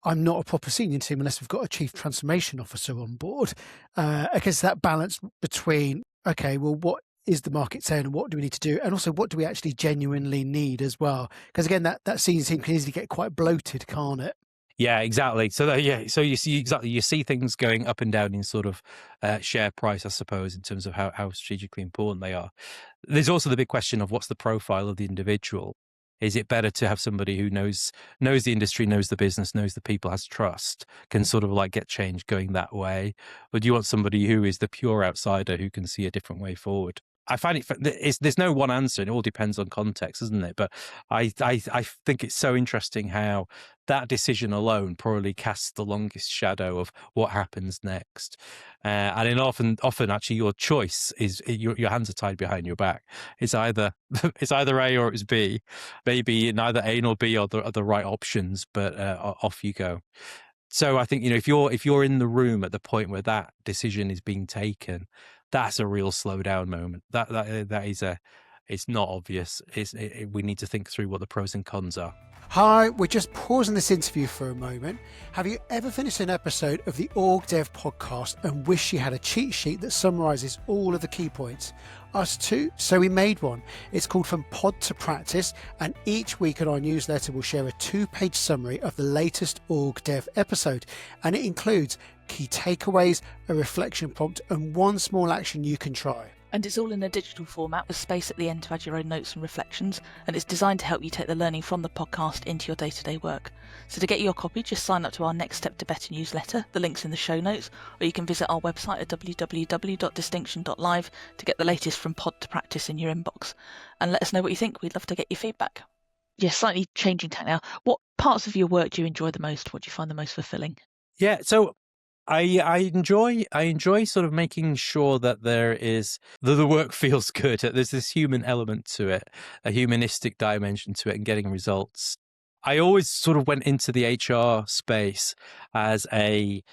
I'm not a proper senior team unless we've got a chief transformation officer on board. I guess that balance between, okay, well, what is the market saying and what do we need to do? And also, what do we actually genuinely need as well? Because again, that senior team can easily get quite bloated, can't it? Yeah, exactly. So so you see things going up and down in sort of share price, I suppose, in terms of how strategically important they are. There's also the big question of what's the profile of the individual. Is it better to have somebody who knows the industry, knows the business, knows the people, has trust, can sort of like get change going that way? Or do you want somebody who is the pure outsider who can see a different way forward? I find there's no one answer. It all depends on context, isn't it? But I think it's so interesting how that decision alone probably casts the longest shadow of what happens next. And often actually your choice is your hands are tied behind your back. It's either A or it's B. Maybe neither A nor B are the right options, but off you go. So I think if you're in the room at the point where that decision is being taken, that's a real slowdown moment. That is it's not obvious. We need to think through what the pros and cons are. Hi, we're just pausing this interview for a moment. Have you ever finished an episode of the OrgDev podcast and wish you had a cheat sheet that summarizes all of the key points? Us too, so we made one. It's called From Pod to Practice, and each week in our newsletter we'll share a 2-page summary of the latest OrgDev episode, and it includes key takeaways, a reflection prompt, and one small action you can try. And it's all in a digital format with space at the end to add your own notes and reflections, and it's designed to help you take the learning from the podcast into your day-to-day work. So to get your copy, just sign up to our Next Step to Better newsletter. The link's in the show notes, or you can visit our website at www.distinction.live to get the latest From Pod to Practice in your inbox. And let us know what you think. We'd love to get your feedback. Yeah, slightly changing tack now. What parts of your work do you enjoy the most? What do you find the most fulfilling? Yeah, so I enjoy sort of making sure that the work feels good. There's this human element to it, a humanistic dimension to it, and getting results. I always sort of went into the HR space as a,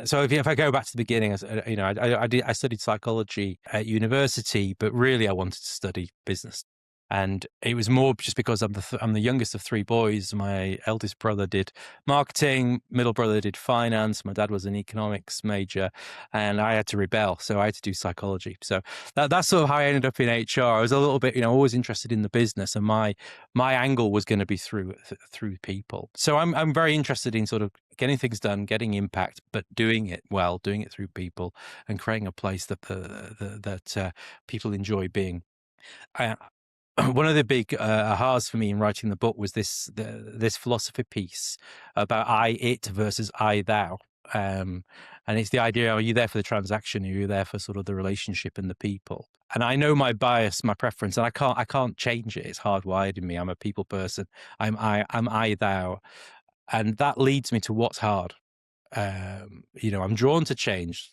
so if I go back to the beginning, I studied psychology at university, but really I wanted to study business. And it was more just because I'm the youngest of three boys. My eldest brother did marketing, middle brother did finance. My dad was an economics major, and I had to rebel, so I had to do psychology. So that's sort of how I ended up in HR. I was a little bit, always interested in the business, and my angle was going to be through people. So I'm very interested in sort of getting things done, getting impact, but doing it well, doing it through people, and creating a place that people enjoy being. One of the big ahas for me in writing the book was this philosophy piece about I, it versus I, thou. And it's the idea, are you there for the transaction? Are you there for sort of the relationship and the people? And I know my bias, my preference, and I can't change it. It's hardwired in me. I'm a people person. I'm I, thou. And that leads me to what's hard. I'm drawn to change.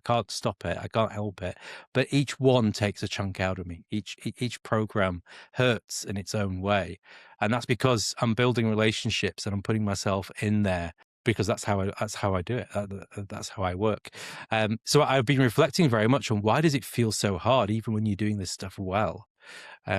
Can't stop it. I can't help it. But each one takes a chunk out of me. Each program hurts in its own way, and that's because I'm building relationships and I'm putting myself in there because that's how I do it. That's how I work. So I've been reflecting very much on why does it feel so hard, even when you're doing this stuff well.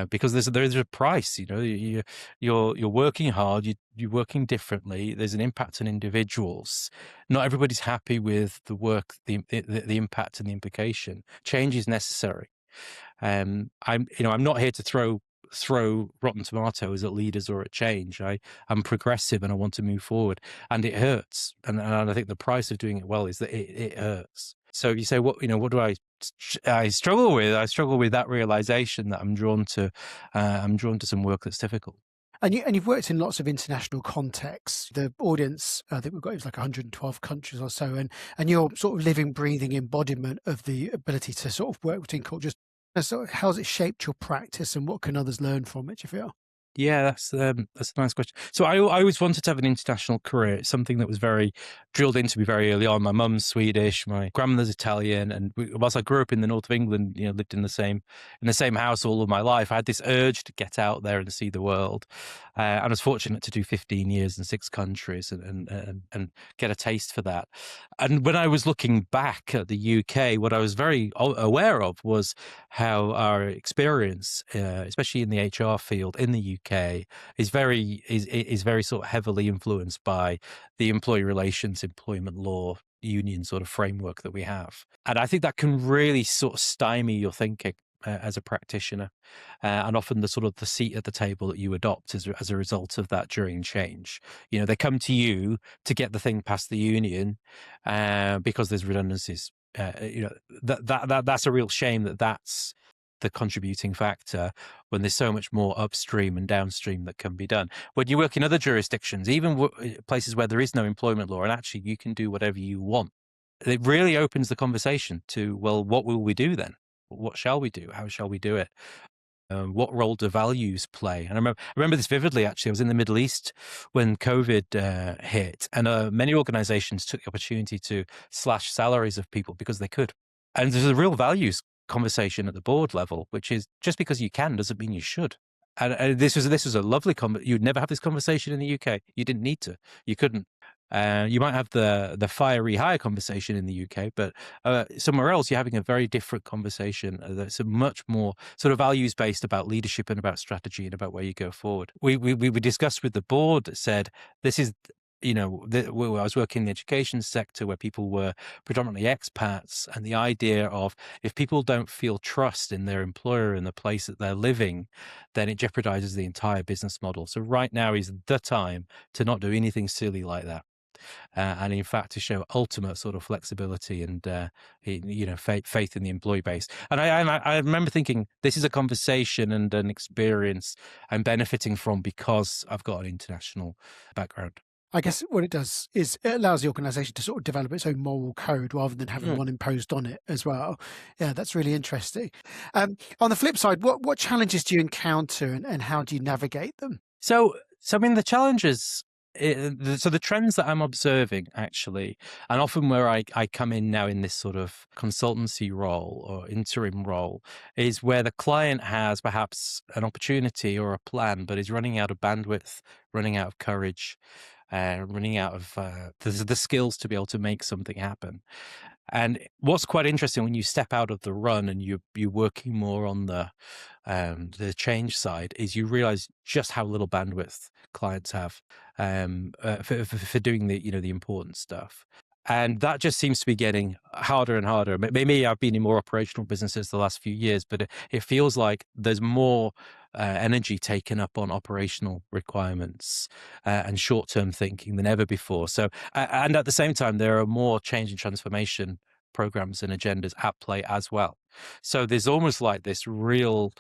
Because there's a price, you're working hard, you're working differently. There's an impact on individuals. Not everybody's happy with the work, the impact and the implication. Change is necessary. I'm not here to throw rotten tomatoes at leaders or at change. I'm progressive and I want to move forward, and it hurts. And I think the price of doing it well is that it hurts. So you say, what do I struggle with? I struggle with that realization that I'm drawn to some work that's difficult. And you've worked in lots of international contexts. The audience, I think we've got, it was like 112 countries or so, and you're sort of living, breathing embodiment of the ability to sort of work within cultures. So how's it shaped your practice, and what can others learn from it, do you feel? Yeah, that's a nice question. So I always wanted to have an international career. It's something that was very drilled into me very early on. My mum's Swedish, my grandmother's Italian, and whilst I grew up in the north of England, lived in the same house all of my life, I had this urge to get out there and see the world. And I was fortunate to do 15 years in 6 countries and get a taste for that. And when I was looking back at the UK, what I was very aware of was how our experience, especially in the HR field in the UK, is very sort of heavily influenced by the employee relations, employment law, union sort of framework that we have. And I think that can really sort of stymie your thinking as a practitioner, and often the sort of the seat at the table that you adopt as a result of that during change. They come to you to get the thing past the union because there's redundancies. That's a real shame that's the contributing factor when there's so much more upstream and downstream that can be done. When you work in other jurisdictions, even places where there is no employment law, and actually you can do whatever you want, it really opens the conversation to, well, what will we do then? What shall we do? How shall we do it? What role do values play? And I remember this vividly, actually. I was in the Middle East when COVID hit, and many organizations took the opportunity to slash salaries of people because they could. And there's a real values conversation at the board level, which is just because you can doesn't mean you should. And this was a lovely you'd never have this conversation in the UK. You didn't need to. You couldn't. You might have the fiery hire conversation in the UK, but somewhere else you're having a very different conversation that's a much more sort of values based about leadership and about strategy and about where you go forward. We discussed with the board that said this is. I was working in the education sector where people were predominantly expats, and the idea of if people don't feel trust in their employer and the place that they're living, then it jeopardizes the entire business model. So right now is the time to not do anything silly like that. And in fact, to show ultimate sort of flexibility and faith in the employee base. And I remember thinking, this is a conversation and an experience I'm benefiting from because I've got an international background. I guess what it does is it allows the organisation to sort of develop its own moral code rather than having one imposed on it as well. Yeah, that's really interesting. On the flip side, what challenges do you encounter and how do you navigate them? So I mean, the challenges So the trends that I'm observing, actually, and often where I come in now in this sort of consultancy role or interim role, is where the client has perhaps an opportunity or a plan, but is running out of bandwidth, running out of courage, running out of the skills to be able to make something happen. And what's quite interesting when you step out of the run and you're working more on the change side is you realize just how little bandwidth clients have for doing the important stuff. And that just seems to be getting harder and harder. Maybe I've been in more operational businesses the last few years, but it feels like there's more energy taken up on operational requirements and short-term thinking than ever before. So, and at the same time, there are more change and transformation programs and agendas at play as well. So there's almost like this real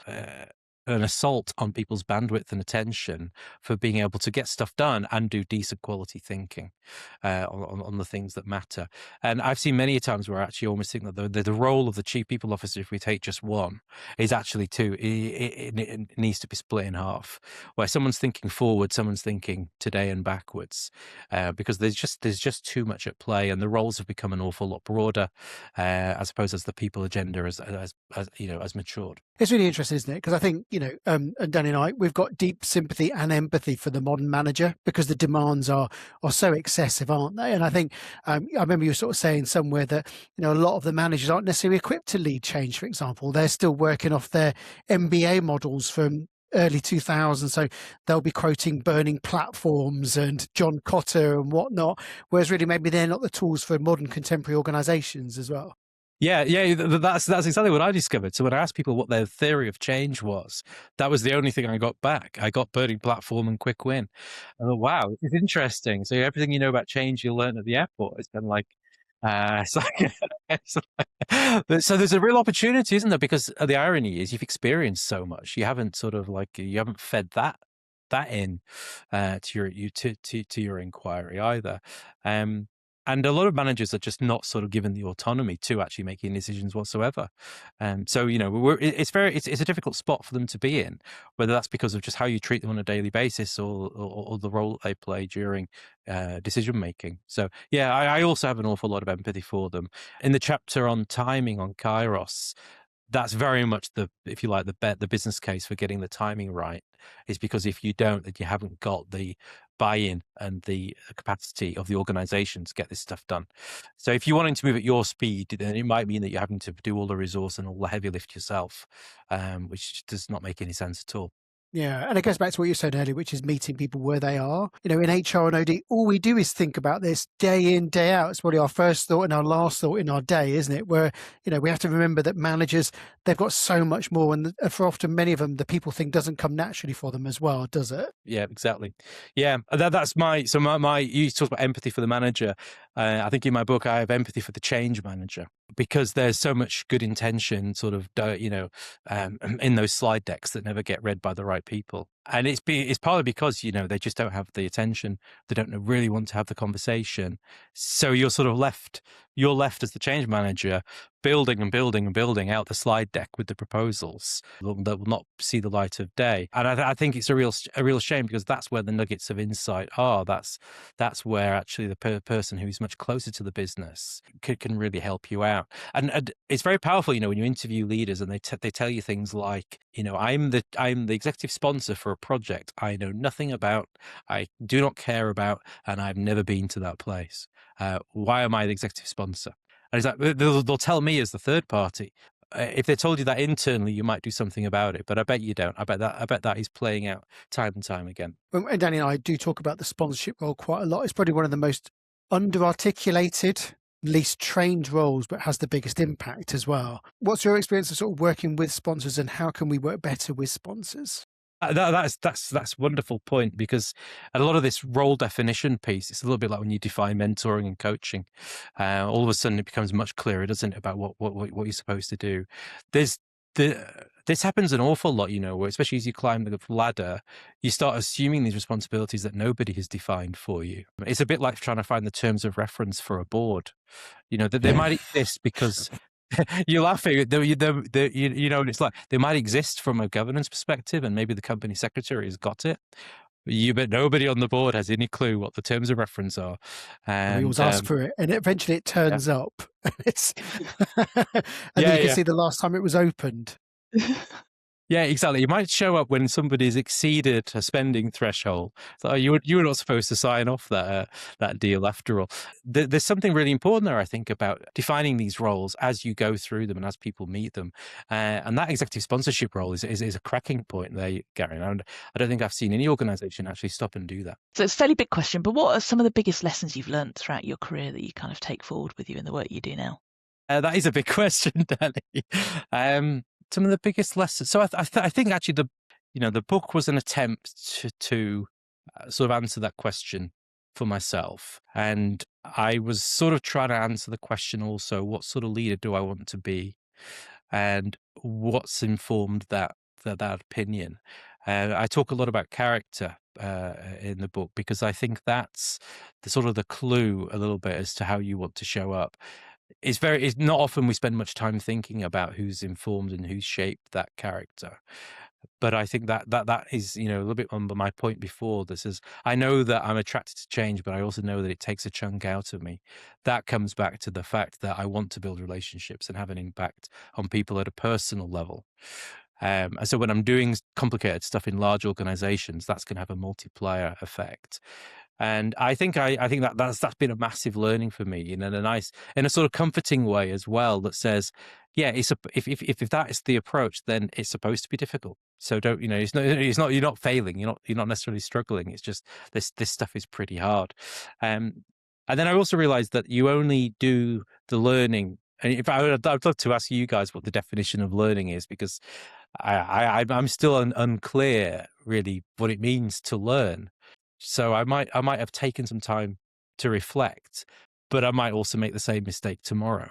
an assault on people's bandwidth and attention for being able to get stuff done and do decent quality thinking on the things that matter. And I've seen many times where I actually almost think that the role of the chief people officer, if we take just one, is actually two. It needs to be split in half, where someone's thinking forward, someone's thinking today and backwards, because there's just too much at play, and the roles have become an awful lot broader, I suppose, as the people agenda has matured. It's really interesting, isn't it? Because I think, and Danny and I, we've got deep sympathy and empathy for the modern manager because the demands are so excessive, aren't they? And I think I remember you were sort of saying somewhere that, a lot of the managers aren't necessarily equipped to lead change, for example. They're still working off their MBA models from early 2000s, so they'll be quoting burning platforms and John Cotter and whatnot, whereas really maybe they're not the tools for modern contemporary organizations as well. Yeah, that's exactly what I discovered. So when I asked people what their theory of change was, that was the only thing I got back. I got burning platform and quick win. I thought, wow, it's interesting. So everything you know about change you'll learn at the airport. It's been like, so there's a real opportunity, isn't there? Because the irony is you've experienced so much. You haven't you haven't fed that in to your inquiry either. And a lot of managers are just not sort of given the autonomy to actually making decisions whatsoever. So, it's a difficult spot for them to be in, whether that's because of just how you treat them on a daily basis or the role that they play during decision making. So, yeah, I also have an awful lot of empathy for them. In the chapter on timing on Kairos, that's very much the business case for getting the timing right, is because if you don't, then you haven't got the buy-in and the capacity of the organization to get this stuff done. So if you're wanting to move at your speed, then it might mean that you're having to do all the resource and all the heavy lift yourself, which does not make any sense at all. Yeah, and it goes back to what you said earlier, which is meeting people where they are. In HR and OD, all we do is think about this day in, day out. It's probably our first thought and our last thought in our day, isn't it? Where, we have to remember that managers, they've got so much more. And for often many of them, the people thing doesn't come naturally for them as well, does it? Yeah, exactly. Yeah, that's you talked about empathy for the manager. I think in my book, I have empathy for the change manager, because there's so much good intention sort of, in those slide decks that never get read by the right people. And it's partly because, they just don't have the attention. They don't really want to have the conversation. So you're sort of left as the change manager building and building and building out the slide deck with the proposals that will not see the light of day. And I think it's a real shame, because that's where the nuggets of insight are. That's where actually the person who's much closer to the business can really help you out. And it's very powerful, when you interview leaders and they tell you things like, I'm the executive sponsor for a project I know nothing about, I do not care about, and I've never been to that place. Why am I the executive sponsor? And it's like, they'll tell me as the third party. If they told you that internally, you might do something about it, but I bet you don't. I bet that is playing out time and time again. And Danny and I do talk about the sponsorship role quite a lot. It's probably one of the most under-articulated, least trained roles, but has the biggest impact as well. What's your experience of sort of working with sponsors, and how can we work better with sponsors? That's a wonderful point, because a lot of this role definition piece, it's a little bit like when you define mentoring and coaching. All of a sudden it becomes much clearer, doesn't it, about what you're supposed to do. This happens an awful lot, where especially as you climb the ladder, you start assuming these responsibilities that nobody has defined for you. It's a bit like trying to find the terms of reference for a board. That they might exist because you're laughing. It's like they might exist from a governance perspective, and maybe the company secretary has got it. but nobody on the board has any clue what the terms of reference are. And we And always ask for it, and eventually it turns up. It's and then you can see the last time it was opened. Yeah, exactly. You might show up when somebody's exceeded a spending threshold. So you were not supposed to sign off that deal after all. There's something really important there, I think, about defining these roles as you go through them and as people meet them. And that executive sponsorship role is a cracking point there, Gary. And I don't think I've seen any organisation actually stop and do that. So it's a fairly big question, but what are some of the biggest lessons you've learned throughout your career that you kind of take forward with you in the work you do now? That is a big question, Danny. Some of the biggest lessons. So I think actually the book was an attempt to sort of answer that question for myself, and I was sort of trying to answer the question also: what sort of leader do I want to be, and what's informed that opinion. I talk a lot about character in the book because I think that's the clue a little bit as to how you want to show up. It's not often we spend much time thinking about who's informed and who's shaped that character. But I think that is, a little bit on my point before. This is, I know that I'm attracted to change, but I also know that it takes a chunk out of me. That comes back to the fact that I want to build relationships and have an impact on people at a personal level. And so when I'm doing complicated stuff in large organizations, that's going to have a multiplier effect. And I think that's been a massive learning for me, in a sort of comforting way as well. That says, yeah, if that is the approach, then it's supposed to be difficult. So don't, it's not you're not failing, you're not necessarily struggling. It's just this stuff is pretty hard. And then I also realized that you only do the learning. And if I'd love to ask you guys what the definition of learning is, because I'm still unclear really what it means to learn. So I might have taken some time to reflect, but I might also make the same mistake tomorrow.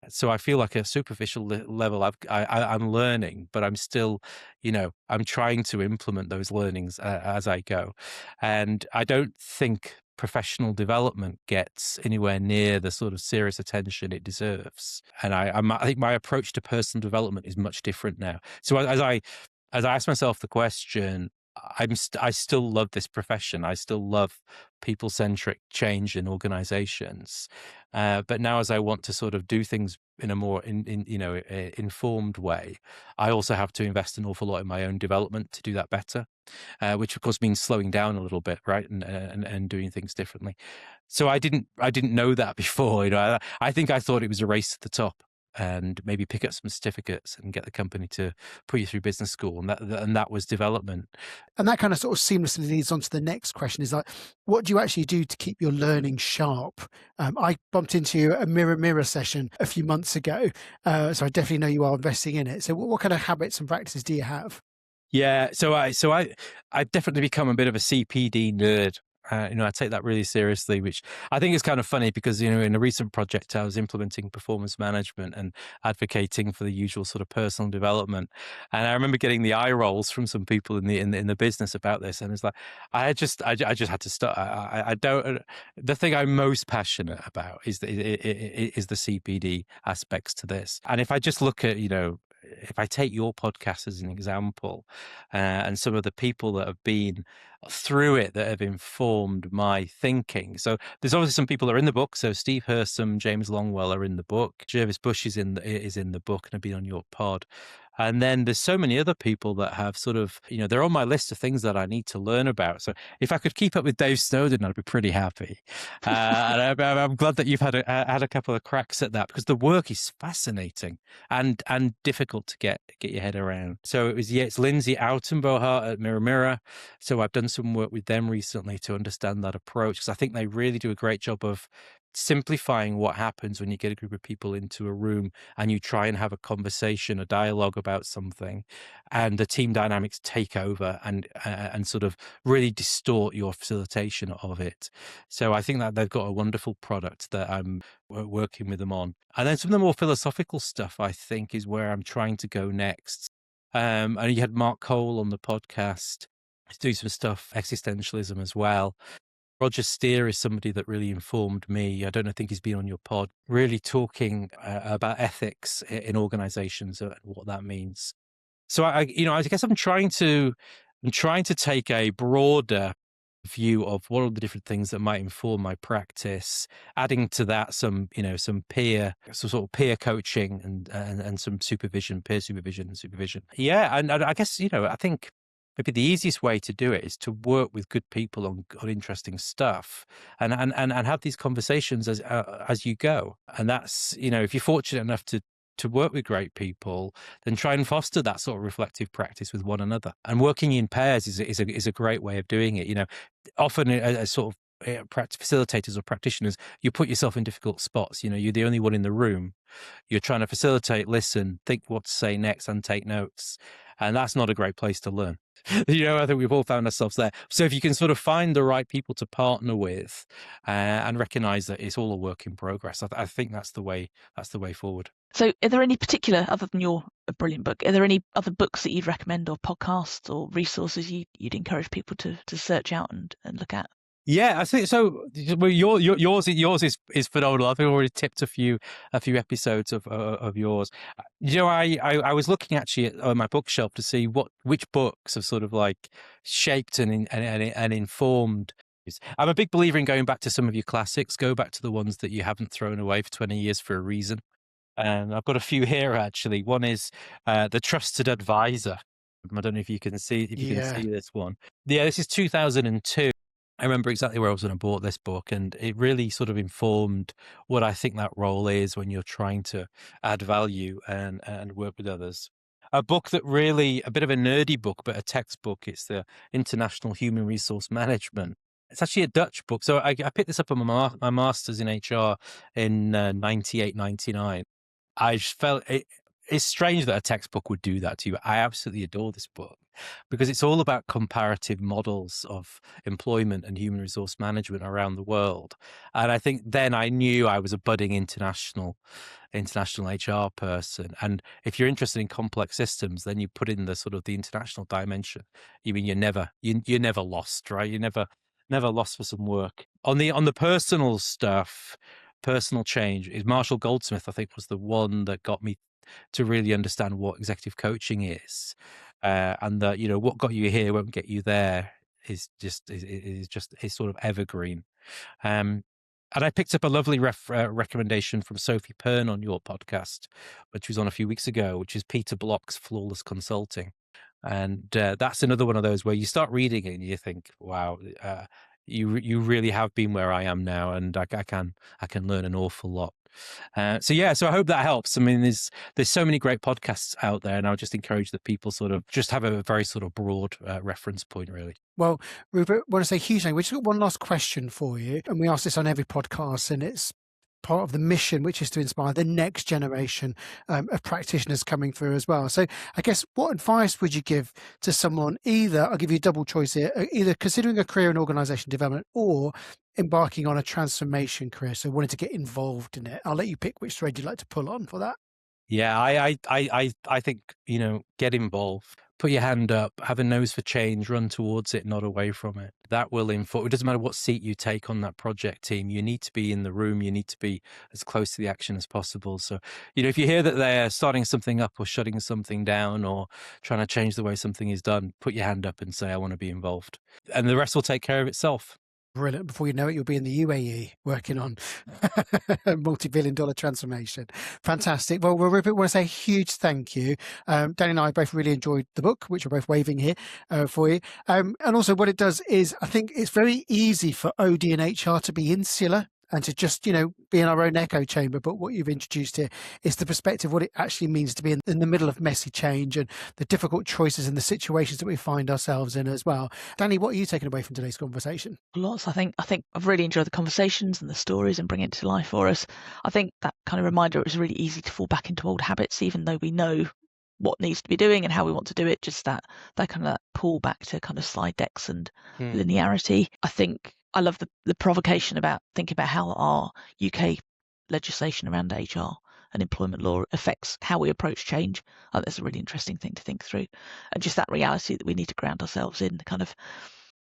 So I feel like at a superficial level, I'm learning, but I'm still, I'm trying to implement those learnings as I go. And I don't think professional development gets anywhere near the sort of serious attention it deserves. And I think my approach to personal development is much different now. So as I ask myself the question, I still love this profession. I still love people-centric change in organizations. But now as I want to sort of do things in a more informed way, I also have to invest an awful lot in my own development to do that better, which of course means slowing down a little bit, right? And doing things differently. So I didn't know that before. I think I thought it was a race to the top, and maybe pick up some certificates and get the company to put you through business school. And that was development. And that kind of sort of seamlessly leads on to the next question, is like, what do you actually do to keep your learning sharp? I bumped into a mirror session a few months ago. So I definitely know you are investing in it. So what kind of habits and practices do you have? Yeah. So I've definitely become a bit of a CPD nerd. I take that really seriously, which I think is kind of funny because, in a recent project, I was implementing performance management and advocating for the usual sort of personal development. And I remember getting the eye rolls from some people in the business about this. And it's like, I just had to start. I don't, the thing I'm most passionate about is the CPD aspects to this. And if I just look at, if I take your podcast as an example, and some of the people that have been through it that have informed my thinking. So there's obviously some people that are in the book. So Steve Hersom, James Longwell are in the book. Jervis Bush is in the book and have been on your pod. And then there's so many other people that have sort of, they're on my list of things that I need to learn about. So if I could keep up with Dave Snowden, I'd be pretty happy. And I'm glad that you've had a couple of cracks at that, because the work is fascinating and difficult to get your head around. So it's Lindsay Autenbohart at Mirror. So I've done some work with them recently to understand that approach, because I think they really do a great job of simplifying what happens when you get a group of people into a room and you try and have a conversation, a dialogue about something, and the team dynamics take over and sort of really distort your facilitation of it. So I think that they've got a wonderful product that I'm working with them on. And then some of the more philosophical stuff, I think, is where I'm trying to go next. And you had Mark Cole on the podcast to do some stuff, existentialism as well. Roger Steer is somebody that really informed me. I think he's been on your pod, really talking about ethics in organizations and what that means. So I guess I'm trying to take a broader view of what are the different things that might inform my practice, adding to that some peer coaching and some supervision, peer supervision and supervision. Yeah, and I guess I think maybe the easiest way to do it is to work with good people on interesting stuff and have these conversations as you go. And that's if you're fortunate enough to work with great people, then try and foster that sort of reflective practice with one another. And working in pairs is a great way of doing it. Often as sort of facilitators or practitioners, you put yourself in difficult spots. You're the only one in the room. You're trying to facilitate, listen, think what to say next, and take notes. And that's not a great place to learn. I think we've all found ourselves there. So if you can sort of find the right people to partner with and recognize that it's all a work in progress, I think that's the way forward. So are there any particular, other than your brilliant book, are there any other books that you'd recommend or podcasts or resources you'd encourage people to search out and look at? Yeah, I think so. Well, yours is phenomenal. I think I already tipped a few episodes of yours. I was looking actually at my bookshelf to see which books have sort of like shaped and informed. I'm a big believer in going back to some of your classics. Go back to the ones that you haven't thrown away for 20 years for a reason. And I've got a few here actually. One is The Trusted Advisor. I don't know if you can see this one. Yeah, this is 2002. I remember exactly where I was when I bought this book, and it really sort of informed what I think that role is when you're trying to add value and work with others. A book that really, a bit of a nerdy book, but a textbook. It's the International Human Resource Management. It's actually a Dutch book. So I picked this up on my master's in HR in 98, 99. I just felt it's strange that a textbook would do that to you. I absolutely adore this book because it's all about comparative models of employment and human resource management around the world. And I think then I knew I was a budding international HR person. And if you're interested in complex systems, then you put in the sort of the international dimension. You mean you're never lost, right? You're never lost for some work. On the personal stuff, personal change, is Marshall Goldsmith, I think, was the one that got me to really understand what executive coaching is, and that what got you here won't get you there is sort of evergreen. And I picked up a lovely recommendation from Sophie Pern on your podcast, which was on a few weeks ago, which is Peter Block's Flawless Consulting. And that's another one of those where you start reading it and you think, wow, you really have been where I am now, and I can learn an awful lot. So I hope that helps. I mean, there's so many great podcasts out there, and I would just encourage that people sort of just have a very sort of broad reference point, really. Well, Rupert, I want to say huge thank you. We just got one last question for you, and we ask this on every podcast, and it's part of the mission, which is to inspire the next generation of practitioners coming through as well. So I guess what advice would you give to someone, I'll give you a double choice here, either considering a career in organisation development or embarking on a transformation career, so wanting to get involved in it? I'll let you pick which thread you'd like to pull on for that. Yeah, I think, get involved. Put your hand up, have a nose for change, run towards it, not away from it. That will inform. It doesn't matter what seat you take on that project team. You need to be in the room. You need to be as close to the action as possible. So, if you hear that they're starting something up or shutting something down or trying to change the way something is done, put your hand up and say, I want to be involved. And the rest will take care of itself. Brilliant. Before you know it, you'll be in the UAE working on multi-billion-dollar transformation. Fantastic. Well, Rupert, I want to say a huge thank you. Danny and I both really enjoyed the book, which we're both waving here for you. And also what it does is, I think it's very easy for OD and HR to be insular and to just, be in our own echo chamber. But what you've introduced here is the perspective of what it actually means to be in the middle of messy change and the difficult choices and the situations that we find ourselves in as well. Danny, what are you taking away from today's conversation? Lots. I think I've really enjoyed the conversations and the stories and bringing it to life for us. I think that kind of reminder, it was really easy to fall back into old habits, even though we know what needs to be doing and how we want to do it. Just that kind of pull back to kind of slide decks and linearity. I think I love the provocation about thinking about how our UK legislation around HR and employment law affects how we approach change. I think that's a really interesting thing to think through. And just that reality that we need to ground ourselves in kind of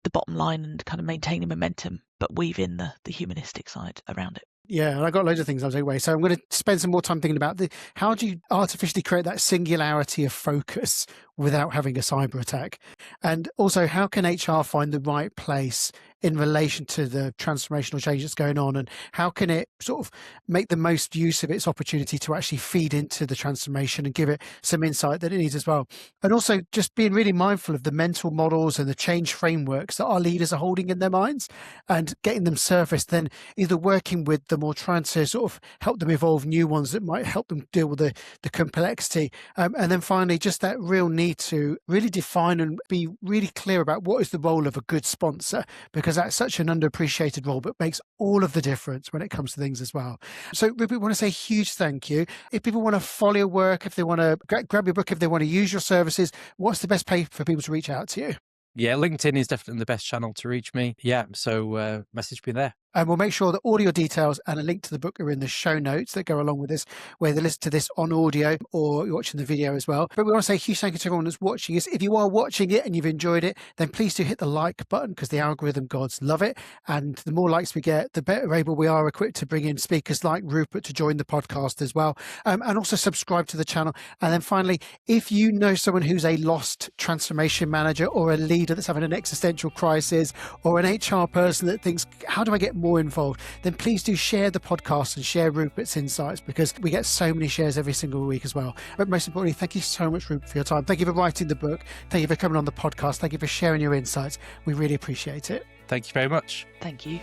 the bottom line and kind of maintaining momentum, but weave in the humanistic side around it. Yeah, and I got loads of things I'll take away. So I'm going to spend some more time thinking about how do you artificially create that singularity of focus without having a cyber attack? And also, how can HR find the right place in relation to the transformational change that's going on, and how can it sort of make the most use of its opportunity to actually feed into the transformation and give it some insight that it needs as well? And also just being really mindful of the mental models and the change frameworks that our leaders are holding in their minds and getting them surfaced, then either working with them or trying to sort of help them evolve new ones that might help them deal with the complexity. And then finally, just that real need to really define and be really clear about what is the role of a good sponsor, because that's such an underappreciated role, but makes all of the difference when it comes to things as well. So Rupert, we want to say a huge thank you. If people want to follow your work, if they want to grab your book, if they want to use your services, what's the best place for people to reach out to you? Yeah, LinkedIn is definitely the best channel to reach me. Yeah, so message me there. And we'll make sure that all your details and a link to the book are in the show notes that go along with this, whether you listen to this on audio or you're watching the video as well. But we want to say a huge thank you to everyone that's watching us. If you are watching it and you've enjoyed it, then please do hit the like button, because the algorithm gods love it. And the more likes we get, the better able we are equipped to bring in speakers like Rupert to join the podcast as well. And also subscribe to the channel. And then finally, if you know someone who's a lost transformation manager or a leader that's having an existential crisis, or an HR person that thinks, how do I get more involved, then please do share the podcast and share Rupert's insights, because we get so many shares every single week as well. But most importantly, thank you so much, Rupert, for your time. Thank you for writing the book. Thank you for coming on the podcast. Thank you for sharing your insights. We really appreciate it. Thank you very much. Thank you.